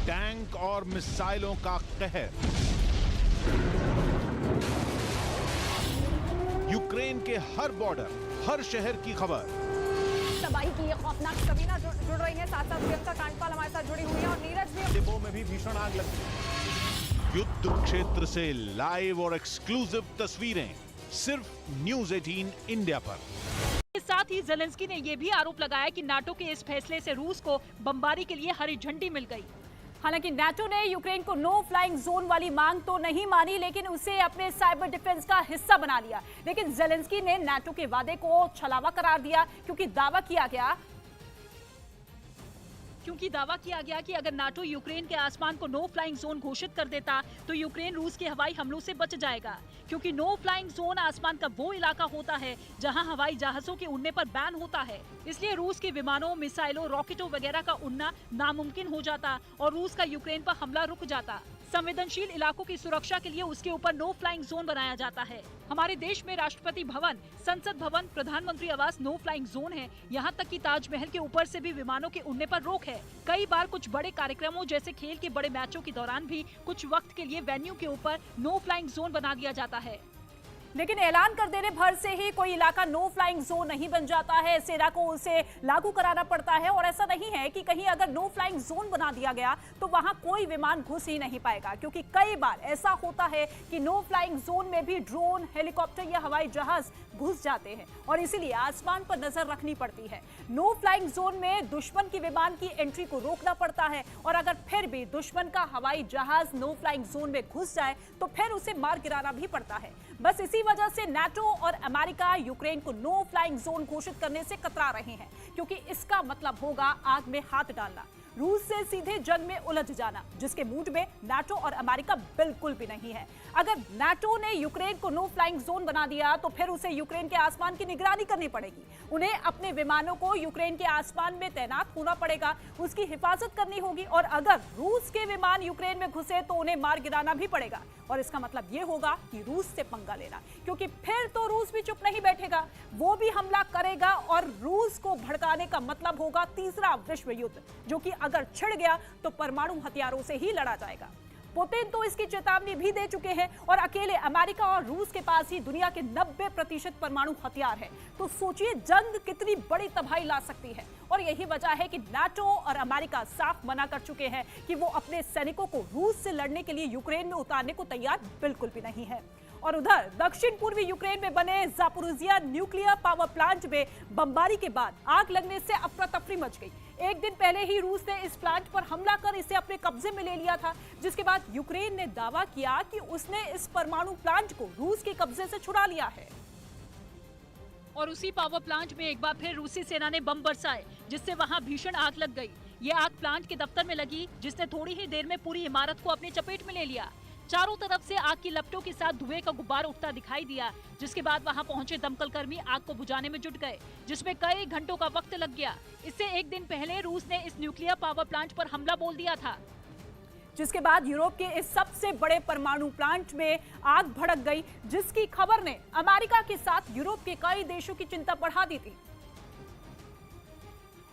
टैंक और मिसाइलों का कहर। यूक्रेन के हर बॉर्डर, हर शहर की खबर। तबाही की ये खौफनाक तस्वीरें जुड़ रही हैं। साथ साथ प्रियंका कांडपाल हमारे साथ जुड़ी हुई है और नीरज भी। डिपो में भी भीषण आग लगी। युद्ध क्षेत्र से लाइव और एक्सक्लूसिव तस्वीरें सिर्फ न्यूज़ 18 इंडिया पर। साथ ही ज़ेलेंस्की ने यह भी आरोप लगाया कि नाटो के इस फैसले से रूस को बमबारी के लिए हरी झंडी मिल गई। हालांकि नाटो ने यूक्रेन को नो फ्लाइंग जोन वाली मांग तो नहीं मानी, लेकिन उसे अपने साइबर डिफेंस का हिस्सा बना लिया। लेकिन जेलेंस्की ने नाटो के वादे को छलावा करार दिया, क्योंकि दावा किया गया कि अगर नाटो यूक्रेन के आसमान को नो फ्लाइंग जोन घोषित कर देता तो यूक्रेन रूस के हवाई हमलों से बच जाएगा, क्योंकि नो फ्लाइंग जोन आसमान का वो इलाका होता है जहां हवाई जहाजों के उड़ने पर बैन होता है। इसलिए रूस के विमानों, मिसाइलों, रॉकेटों वगैरह का उड़ना नामुमकिन हो जाता और रूस का यूक्रेन पर हमला रुक जाता। संवेदनशील इलाकों की सुरक्षा के लिए उसके ऊपर नो फ्लाइंग जोन बनाया जाता है। हमारे देश में राष्ट्रपति भवन, संसद भवन, प्रधानमंत्री आवास नो फ्लाइंग जोन है। यहाँ तक कि ताजमहल के ऊपर से भी विमानों के उड़ने पर रोक है। कई बार कुछ बड़े कार्यक्रमों जैसे खेल के बड़े मैचों के दौरान भी कुछ वक्त के लिए वेन्यू के ऊपर नो फ्लाइंग जोन बना दिया जाता है। लेकिन ऐलान कर देने भर से ही कोई इलाका नो फ्लाइंग जोन नहीं बन जाता है। सेना को उसे लागू कराना पड़ता है, और ऐसा नहीं है कि कहीं अगर नो फ्लाइंग जोन बना दिया गया तो वहां कोई विमान घुस ही नहीं पाएगा, क्योंकि कई बार ऐसा होता है कि नो फ्लाइंग जोन में भी ड्रोन, हेलीकॉप्टर या हवाई जहाज घुस जाते हैं और इसीलिए आसमान पर नजर रखनी पड़ती है। नो फ्लाइंग जोन में दुश्मन की विमान की एंट्री को रोकना पड़ता है, और अगर फिर भी दुश्मन का हवाई जहाज नो फ्लाइंग जोन में घुस जाए तो फिर उसे मार गिराना भी पड़ता है। बस इसी वजह से नाटो और अमेरिका यूक्रेन को नो फ्लाइंग जोन घोषित करने से कतरा रहे हैं, क्योंकि इसका मतलब होगा आग में हाथ डालना, रूस से सीधे जंग में उलझ जाना, जिसके मूड में नाटो और अमेरिका बिल्कुल भी नहीं है। अगर नाटो ने यूक्रेन को नो फ्लाइंग जोन बना दिया तो फिर उसे यूक्रेन के आसमान की निगरानी करनी पड़ेगी। उन्हें अपने विमानों को यूक्रेन के आसमान में तैनात होना पड़ेगा, उसकी हिफाजत करनी होगी, और अगर रूस के विमान यूक्रेन में घुसे तो उन्हें मार गिराना भी पड़ेगा। और इसका मतलब ये होगा कि रूस से पंगा लेना, क्योंकि फिर तो रूस भी चुप नहीं बैठेगा, वो भी हमला करेगा, और रूस को भड़काने का मतलब होगा तीसरा विश्व युद्ध, जो कि अगर छिड़ गया तो परमाणु हथियारों से ही लड़ा जाएगा। पुतिन तो इसकी चेतावनी भी दे चुके हैं, और अकेले अमेरिका और रूस के पास ही दुनिया के 90% परमाणु हथियार है। तो सोचिए जंग कितनी बड़ी तबाही ला सकती है। और यही वजह है कि नाटो और अमेरिका साफ मना कर चुके हैं कि वो अपने सैनिकों को रूस से लड़ने के लिए यूक्रेन में उतारने को तैयार बिल्कुल भी नहीं है। और उधर दक्षिण पूर्वी यूक्रेन में बने जापोरिजिया न्यूक्लियर पावर प्लांट में बमबारी के बाद आग लगने से अफरा तफरी मच गई। एक दिन पहले ही रूस ने इस प्लांट पर हमला कर इसे अपने कब्जे में ले लिया था, जिसके बाद यूक्रेन ने दावा किया कि उसने इस परमाणु प्लांट को रूस के कब्जे से छुड़ा लिया है। और उसी पावर प्लांट में एक बार फिर रूसी सेना ने बम बरसाए, जिससे वहां भीषण आग लग गई। ये आग प्लांट के दफ्तर में लगी, जिसने थोड़ी ही देर में पूरी इमारत को अपनी चपेट में ले लिया। चारों तरफ से आग की लपटों के साथ धुएं का गुब्बार उठता दिखाई दिया, जिसके बाद वहां पहुंचे दमकल कर्मी आग को बुझाने में जुट गए, जिसमें कई घंटों का वक्त लग गया। इससे एक दिन पहले रूस ने इस न्यूक्लियर पावर प्लांट पर हमला बोल दिया था, जिसके बाद यूरोप के इस सबसे बड़े परमाणु प्लांट में आग भड़क गई, जिसकी खबर ने अमेरिका के साथ यूरोप के कई देशों की चिंता बढ़ा दी थी।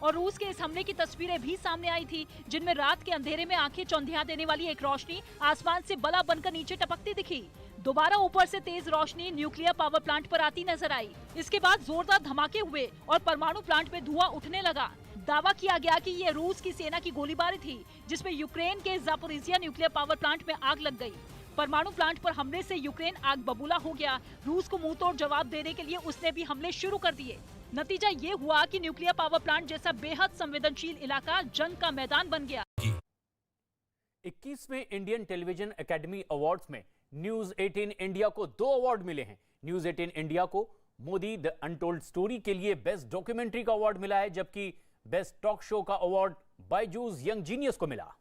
और रूस के इस हमले की तस्वीरें भी सामने आई थी, जिनमें रात के अंधेरे में आंखें चौंधिया देने वाली एक रोशनी आसमान से बला बनकर नीचे टपकती दिखी। दोबारा ऊपर से तेज रोशनी न्यूक्लियर पावर प्लांट पर आती नजर आई। इसके बाद जोरदार धमाके हुए और परमाणु प्लांट में धुआं उठने लगा। दावा किया गया कि ये रूस की सेना की गोलीबारी थी, जिसमें यूक्रेन के जापोरिजिया न्यूक्लियर पावर प्लांट में आग लग गई। परमाणु प्लांट पर हमले से यूक्रेन आग बबूला हो गया। रूस को मुंहतोड़ जवाब देने के लिए उसने भी हमले शुरू कर दिए। नतीजा ये हुआ कि न्यूक्लियर पावर प्लांट जैसा बेहद संवेदनशील इलाका जंग का मैदान बन गया। 21वें इंडियन टेलीविजन एकेडमी अवार्ड्स में न्यूज 18 इंडिया को 2 अवार्ड मिले हैं। न्यूज 18 इंडिया को मोदी द अनटोल्ड स्टोरी के लिए बेस्ट डॉक्यूमेंट्री का अवार्ड मिला है, जबकि बेस्ट टॉक शो का अवार्ड बायजूस यंग जीनियस को मिला।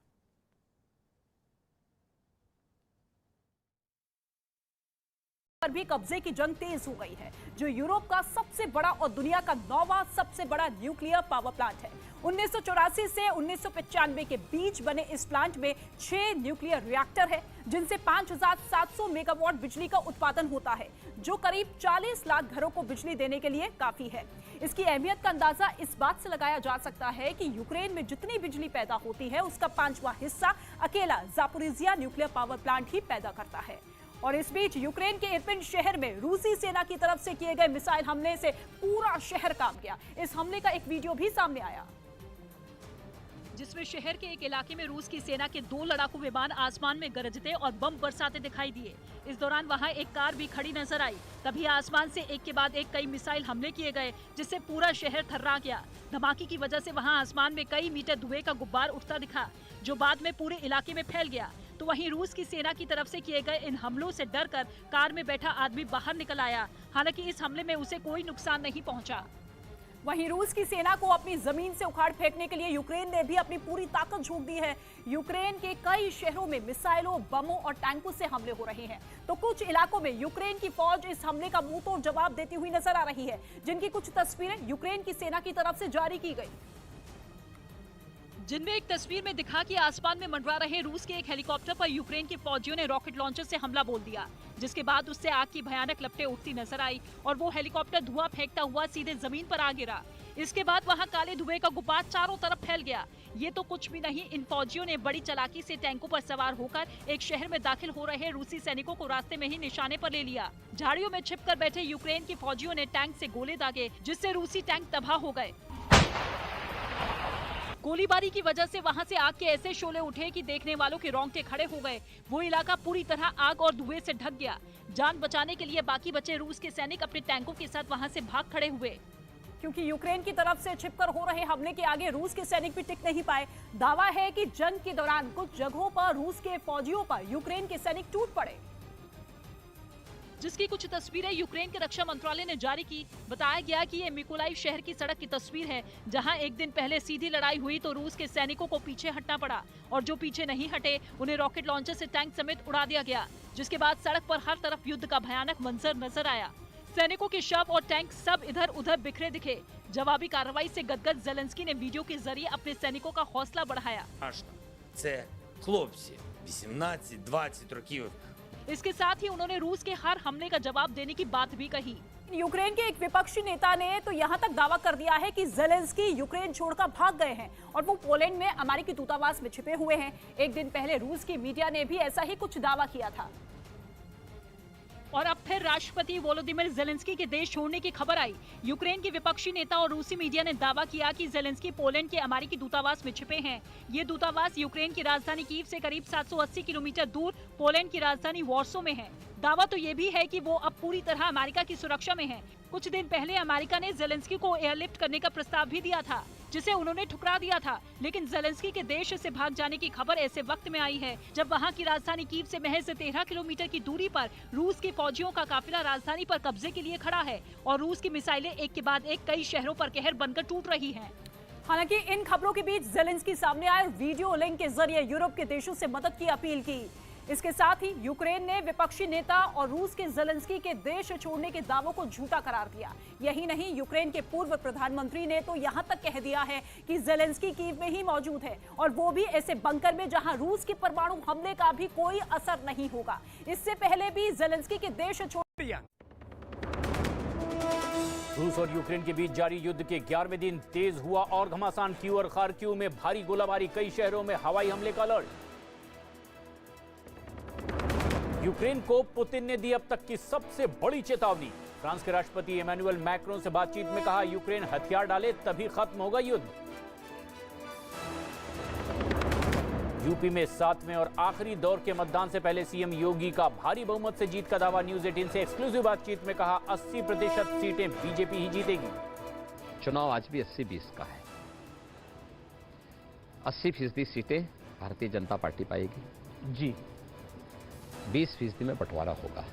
पर भी कब्जे की जंग तेज हो गई है, जो यूरोप का सबसे बड़ा और दुनिया का 9वां सबसे बड़ा न्यूक्लियर पावर प्लांट है। 1984 से 1995 के बीच बने इस प्लांट में 6 न्यूक्लियर रिएक्टर है, जिनसे 5700 मेगावाट बिजली का उत्पादन होता है, जो करीब 40 लाख घरों को बिजली देने के लिए काफी है। इसकी अहमियत का अंदाजा इस बात से लगाया जा सकता है कि यूक्रेन में जितनी बिजली पैदा होती है, उसका 5वां हिस्सा अकेला जापोरिजिया न्यूक्लियर पावर प्लांट ही पैदा करता है। और इस बीच यूक्रेन के इरपिन शहर में रूसी सेना की तरफ से किए गए मिसाइल हमले से पूरा शहर कांप गया। इस हमले का एक वीडियो भी सामने आया, जिसमें शहर के एक इलाके में रूस की सेना के 2 लड़ाकू विमान आसमान में गरजते और बम बरसाते दिखाई दिए। इस दौरान वहां एक कार भी खड़ी नजर आई। तभी आसमान से एक के बाद एक कई मिसाइल हमले किए गए, जिससे पूरा शहर थर्रा गया। धमाके की वजह से वहां आसमान में कई मीटर धुएं का गुब्बार उठता दिखा, जो बाद में पूरे इलाके में फैल गया। तो वहीं रूस की सेना की तरफ से किए गए इन हमलों से डरकर कार में बैठा आदमी बाहर निकल आया। हालांकि इस हमले में उसे कोई नुकसान नहीं पहुंचा। वहीं रूस की सेना को अपनी जमीन से उखाड़ फेंकने के लिए यूक्रेन ने भी अपनी पूरी ताकत झोंक दी है। यूक्रेन के कई शहरों में मिसाइलों, बमों और टैंकों से हमले हो रहे हैं। तो कुछ इलाकों में यूक्रेन की फौज इस हमले का मुंहतोड़ जवाब देती हुई नजर आ रही है, जिनकी कुछ तस्वीरें यूक्रेन की सेना की तरफ से जारी की गई, जिनमें एक तस्वीर में दिखा कि आसमान में मंडरा रहे रूस के एक हेलीकॉप्टर पर यूक्रेन के फौजियों ने रॉकेट लॉन्चर से हमला बोल दिया, जिसके बाद उससे आग की भयानक लपटें उठती नजर आई और वो हेलीकॉप्टर धुआं फेंकता हुआ सीधे जमीन पर आ गिरा। इसके बाद वहां काले धुएं का गुब्बार चारों तरफ फैल गया। ये तो कुछ भी नहीं, इन फौजियों ने बड़ी चालाकी से टैंकों पर सवार होकर एक शहर में दाखिल हो रहे रूसी सैनिकों को रास्ते में ही निशाने पर ले लिया। झाड़ियों में छिपकर बैठे यूक्रेन के फौजियों ने टैंक से गोले दागे, जिससे रूसी टैंक तबाह हो गए। गोलीबारी की वजह से वहां से आग के ऐसे शोले उठे कि देखने वालों के रोंगटे खड़े हो गए। वो इलाका पूरी तरह आग और धुएं से ढक गया। जान बचाने के लिए बाकी बचे रूस के सैनिक अपने टैंकों के साथ वहां से भाग खड़े हुए, क्योंकि यूक्रेन की तरफ से छिपकर हो रहे हमले के आगे रूस के सैनिक भी टिक नहीं पाए। दावा है कि जंग के दौरान कुछ जगहों पर रूस के फौजियों पर यूक्रेन के सैनिक टूट पड़े, जिसकी कुछ तस्वीरें यूक्रेन के रक्षा मंत्रालय ने जारी की। बताया गया कि ये मिकोलाइव शहर की सड़क की तस्वीर है, जहां एक दिन पहले सीधी लड़ाई हुई तो रूस के सैनिकों को पीछे हटना पड़ा और जो पीछे नहीं हटे उन्हें रॉकेट लॉन्चर से टैंक समेत उड़ा दिया गया, जिसके बाद सड़क पर हर तरफ युद्ध का भयानक मंजर नजर आया। सैनिकों के शव और टैंक सब इधर उधर बिखरे दिखे। जवाबी कार्रवाई से गदगद ज़ेलेंस्की ने वीडियो के जरिए अपने सैनिकों का हौसला बढ़ाया। Це хлопці 18-20 років. इसके साथ ही उन्होंने रूस के हर हमले का जवाब देने की बात भी कही। यूक्रेन के एक विपक्षी नेता ने तो यहां तक दावा कर दिया है कि ज़ेलेंस्की यूक्रेन छोड़कर भाग गए हैं और वो पोलैंड में अमेरिकी दूतावास में छिपे हुए हैं। एक दिन पहले रूस की मीडिया ने भी ऐसा ही कुछ दावा किया था। और अब फिर राष्ट्रपति वोलोदिमिर ज़ेलेंस्की के देश छोड़ने की खबर आई। यूक्रेन के विपक्षी नेता और रूसी मीडिया ने दावा किया कि ज़ेलेंस्की पोलैंड के अमेरिकी दूतावास में छिपे हैं। ये दूतावास यूक्रेन की राजधानी कीव से करीब 780 किलोमीटर दूर पोलैंड की राजधानी वॉर्सो में है। दावा तो ये भी है कि वो अब पूरी तरह अमेरिका की सुरक्षा में हैं। कुछ दिन पहले अमेरिका ने ज़ेलेंस्की को एयरलिफ्ट करने का प्रस्ताव भी दिया था, जिसे उन्होंने ठुकरा दिया था। लेकिन ज़ेलेंस्की के देश से भाग जाने की खबर ऐसे वक्त में आई है जब वहां की राजधानी कीव से महज 13 किलोमीटर की दूरी पर रूस के फौजियों का काफिला राजधानी पर कब्जे के लिए खड़ा है और रूस की मिसाइलें एक के बाद एक कई शहरों पर कहर बनकर टूट रही हैं। हालांकि इन खबरों के बीच ज़ेलेंस्की सामने आए, वीडियो लिंक के जरिए यूरोप के देशों से मदद की अपील की। इसके साथ ही यूक्रेन ने विपक्षी नेता और रूस के ज़ेलेंस्की के देश छोड़ने के दावों को झूठा करार दिया। यही नहीं, यूक्रेन के पूर्व प्रधानमंत्री ने तो यहां तक कह दिया है कि ज़ेलेंस्की कीव में ही मौजूद है और वो भी ऐसे बंकर में जहां रूस के परमाणु हमले का भी कोई असर नहीं होगा। इससे पहले भी ज़ेलेंस्की के देश छोड़ रूस और यूक्रेन के बीच जारी युद्ध के 11वें दिन तेज हुआ और घमासान। कीव और खार्किव में भारी गोलाबारी, कई शहरों में हवाई हमले का अलर्ट। यूक्रेन को पुतिन ने दी अब तक की सबसे बड़ी चेतावनी। फ्रांस के राष्ट्रपति इमैनुअल मैक्रोन से बातचीत में कहा, यूक्रेन हथियार डाले तभी खत्म होगा युद्ध। यूपी में 7वें और आखिरी दौर के मतदान से पहले सीएम योगी का भारी बहुमत से जीत का दावा। न्यूज 18 से एक्सक्लूसिव बातचीत में कहा, 80% सीटें बीजेपी ही जीतेगी। चुनाव आज भी 80-20 का है। 80% सीटें भारतीय जनता पार्टी पाएगी जी, 20% में बंटवारा होगा।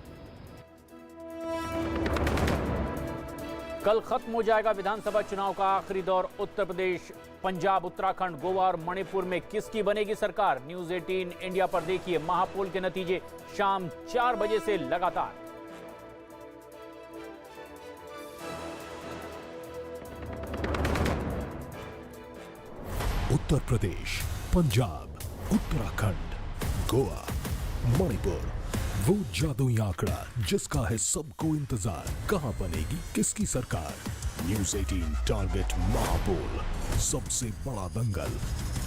कल खत्म हो जाएगा विधानसभा चुनाव का आखिरी दौर। उत्तर प्रदेश, पंजाब, उत्तराखंड, गोवा और मणिपुर में किसकी बनेगी सरकार? न्यूज 18 इंडिया पर देखिए महापोल के नतीजे शाम 4 बजे से लगातार। उत्तर प्रदेश, पंजाब, उत्तराखंड, गोवा, मणिपुर, वो जादुई आंकड़ा जिसका है सबको इंतजार। कहां बनेगी किसकी सरकार? न्यूज 18 टारगेट महापोल, सबसे बड़ा दंगल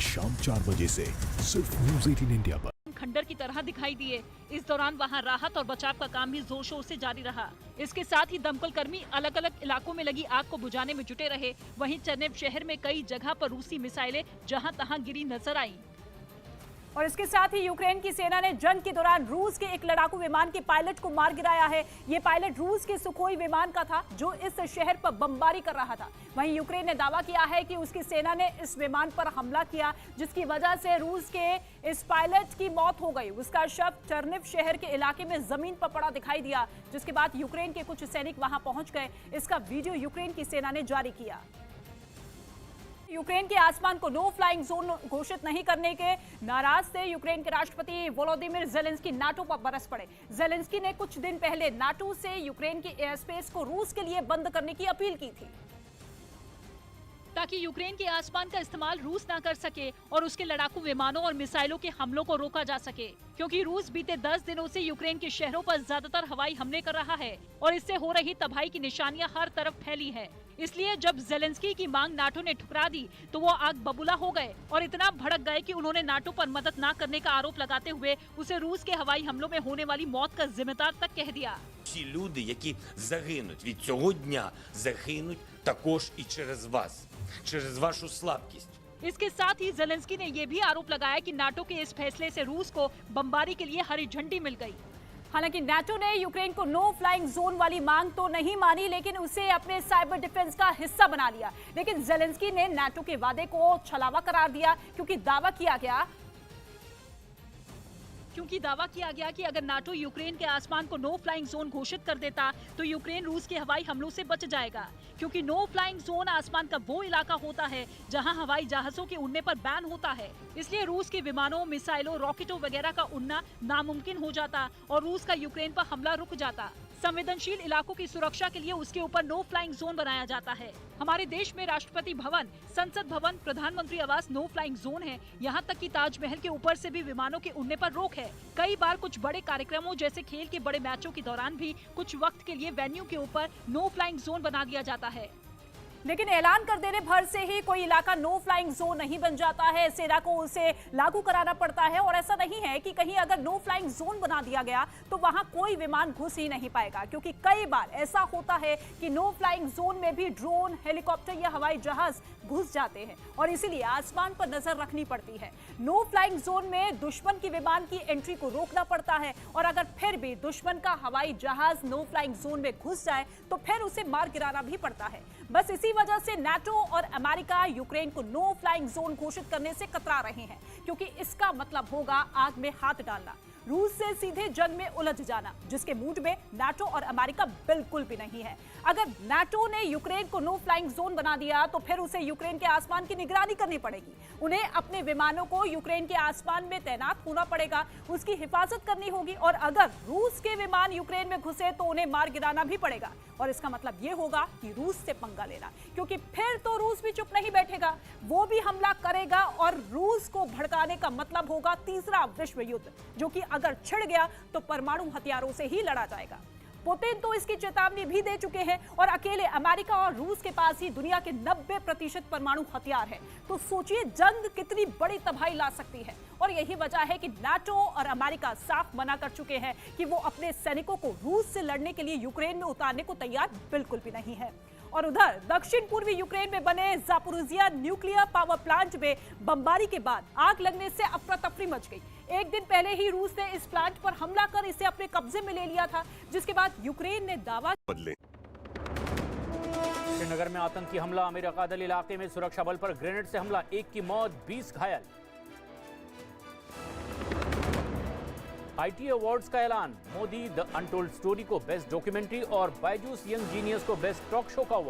शाम 4 बजे से सिर्फ न्यूज 18 इंडिया पर। खंडर की तरह दिखाई दिए। इस दौरान वहां राहत और बचाव का काम भी जोर शोर से जारी रहा। इसके साथ ही दमकल कर्मी अलग अलग इलाकों में लगी आग को बुझाने में जुटे रहे। वहीं चेरनेव शहर में कई जगह पर रूसी मिसाइलें जहां तहां गिरी नजर आईं। और इसके साथ ही यूक्रेन की सेना ने जंग के दौरान रूस के एक लड़ाकू विमान के पायलट को मार गिराया है। ये पायलट रूस के सुखोई विमान का था जो इस शहर पर बमबारी कर रहा था। वहीं यूक्रेन ने दावा किया है कि उसकी सेना ने इस विमान पर हमला किया, जिसकी वजह से रूस के इस पायलट की मौत हो गई। उसका शव चेरनेव शहर के इलाके में जमीन पर पड़ा दिखाई दिया, जिसके बाद यूक्रेन के कुछ सैनिक वहां पहुंच गए। इसका वीडियो यूक्रेन की सेना ने जारी किया। यूक्रेन के आसमान को नो फ्लाइंग जोन घोषित नहीं करने के नाराज से यूक्रेन के राष्ट्रपति वोलोदिमीर ज़ेलेंस्की नाटो पर बरस पड़े। ज़ेलेंस्की ने कुछ दिन पहले नाटो से यूक्रेन की एयर स्पेस को रूस के लिए बंद करने की अपील की थी, ताकि यूक्रेन के आसमान का इस्तेमाल रूस ना कर सके और उसके लड़ाकू विमानों और मिसाइलों के हमलों को रोका जा सके, क्योंकि रूस बीते 10 दिनों से यूक्रेन के शहरों पर ज्यादातर हवाई हमले कर रहा है और इससे हो रही तबाही की निशानियां हर तरफ फैली है। इसलिए जब ज़ेलेंस्की की मांग नाटो ने ठुकरा दी तो वो आग बबूला हो गए और इतना भड़क गए कि उन्होंने नाटो पर मदद न करने का आरोप लगाते हुए उसे रूस के हवाई हमलों में होने वाली मौत का जिम्मेदार तक कह दिया। Ті люди, які загинуть від цього дня, загинуть також і через вас, через вашу слабкість. इसके साथ ही ज़ेलेंस्की ने ये भी आरोप लगाया कि नाटो के इस फैसले से रूस को बमबारी के लिए हरी झंडी मिल गई। हालांकि नाटो ने यूक्रेन को नो फ्लाइंग जोन वाली मांग तो नहीं मानी, लेकिन उसे अपने साइबर डिफेंस का हिस्सा बना लिया। लेकिन ज़ेलेंस्की ने नाटो के वादे को छलावा करार दिया, क्योंकि दावा किया गया कि अगर नाटो यूक्रेन के आसमान को नो फ्लाइंग जोन घोषित कर देता तो यूक्रेन रूस के हवाई हमलों से बच जाएगा, क्योंकि नो फ्लाइंग जोन आसमान का वो इलाका होता है जहां हवाई जहाजों के उड़ने पर बैन होता है। इसलिए रूस के विमानों, मिसाइलों, रॉकेटों वगैरह का उड़ना नामुमकिन हो जाता और रूस का यूक्रेन पर हमला रुक जाता। संवेदनशील इलाकों की सुरक्षा के लिए उसके ऊपर नो फ्लाइंग जोन बनाया जाता है। हमारे देश में राष्ट्रपति भवन, संसद भवन, प्रधानमंत्री आवास नो फ्लाइंग जोन है। यहाँ तक कि ताजमहल के ऊपर से भी विमानों के उड़ने पर रोक है। कई बार कुछ बड़े कार्यक्रमों जैसे खेल के बड़े मैचों के दौरान भी कुछ वक्त के लिए वेन्यू के ऊपर नो फ्लाइंग जोन बना दिया जाता है। लेकिन ऐलान कर देने भर से ही कोई इलाका नो फ्लाइंग जोन नहीं बन जाता है। सेना को उसे लागू कराना पड़ता है और ऐसा नहीं है कि कहीं अगर नो फ्लाइंग जोन बना दिया गया तो वहां कोई विमान घुस ही नहीं पाएगा, क्योंकि कई बार ऐसा होता है कि नो फ्लाइंग जोन में भी ड्रोन, हेलीकॉप्टर या हवाई जहाज घुस जाते हैं और इसीलिए आसमान पर नजर रखनी पड़ती है। नो फ्लाइंग जोन में दुश्मन की विमान की एंट्री को रोकना पड़ता है और अगर फिर भी दुश्मन का हवाई जहाज नो फ्लाइंग जोन में घुस जाए तो फिर उसे मार गिराना भी पड़ता है। बस इसी वजह से नाटो और अमेरिका यूक्रेन को नो फ्लाइंग जोन घोषित करने से कतरा रहे हैं, क्योंकि इसका मतलब होगा आग में हाथ डालना, रूस से सीधे जंग में उलझ जाना, जिसके मूड में नाटो और अमेरिका बिल्कुल भी नहीं है। अगर नाटो ने यूक्रेन को नो फ्लाइंग जोन बना दिया तो फिर उसे यूक्रेन के आसमान की निगरानी करनी पड़ेगी। उन्हें अपने विमानों को यूक्रेन के आसमान में तैनात होना पड़ेगा, उसकी हिफाजत करनी होगी और अगर रूस के विमान यूक्रेन में घुसे तो उन्हें मार गिराना भी पड़ेगा। और इसका मतलब ये होगा कि रूस से पंगा लेना, क्योंकि फिर तो रूस भी चुप नहीं बैठेगा, वो भी हमला करेगा और रूस को भड़काने का मतलब होगा तीसरा विश्व युद्ध, जो कि अगर छिड़ गया तो परमाणु हथियारों से ही लड़ा जाएगा। पुतिन तो इसकी चेतावनी भी दे चुके हैं और अकेले अमेरिका और रूस के पास ही दुनिया के 90% परमाणु हथियार है। तो सोचिए जंग कितनी बड़ी तबाही ला सकती है। और यही वजह है कि नाटो और अमेरिका साफ मना कर चुके हैं कि वो अपने सैनिकों को रूस से लड़ने के लिए यूक्रेन में उतारने को तैयार बिल्कुल भी नहीं है। और उधर दक्षिण पूर्वी यूक्रेन में बने ज़ापोरिज़िया न्यूक्लियर पावर प्लांट में बमबारी के बाद आग लगने से अफरा तफरी मच गई। एक दिन पहले ही रूस ने इस प्लांट पर हमला कर इसे अपने कब्जे में ले लिया था, जिसके बाद यूक्रेन ने दावा बदले। श्रीनगर में आतंकी हमला, अमीर अकादल इलाके में सुरक्षा बल पर ग्रेनेड से हमला, 1 की मौत 20 घायल। आईटी अवार्ड्स का ऐलान, मोदी द अनटोल्ड स्टोरी को बेस्ट डॉक्यूमेंट्री और बायजूस यंग जीनियस को बेस्ट टॉक शो का अवार्ड।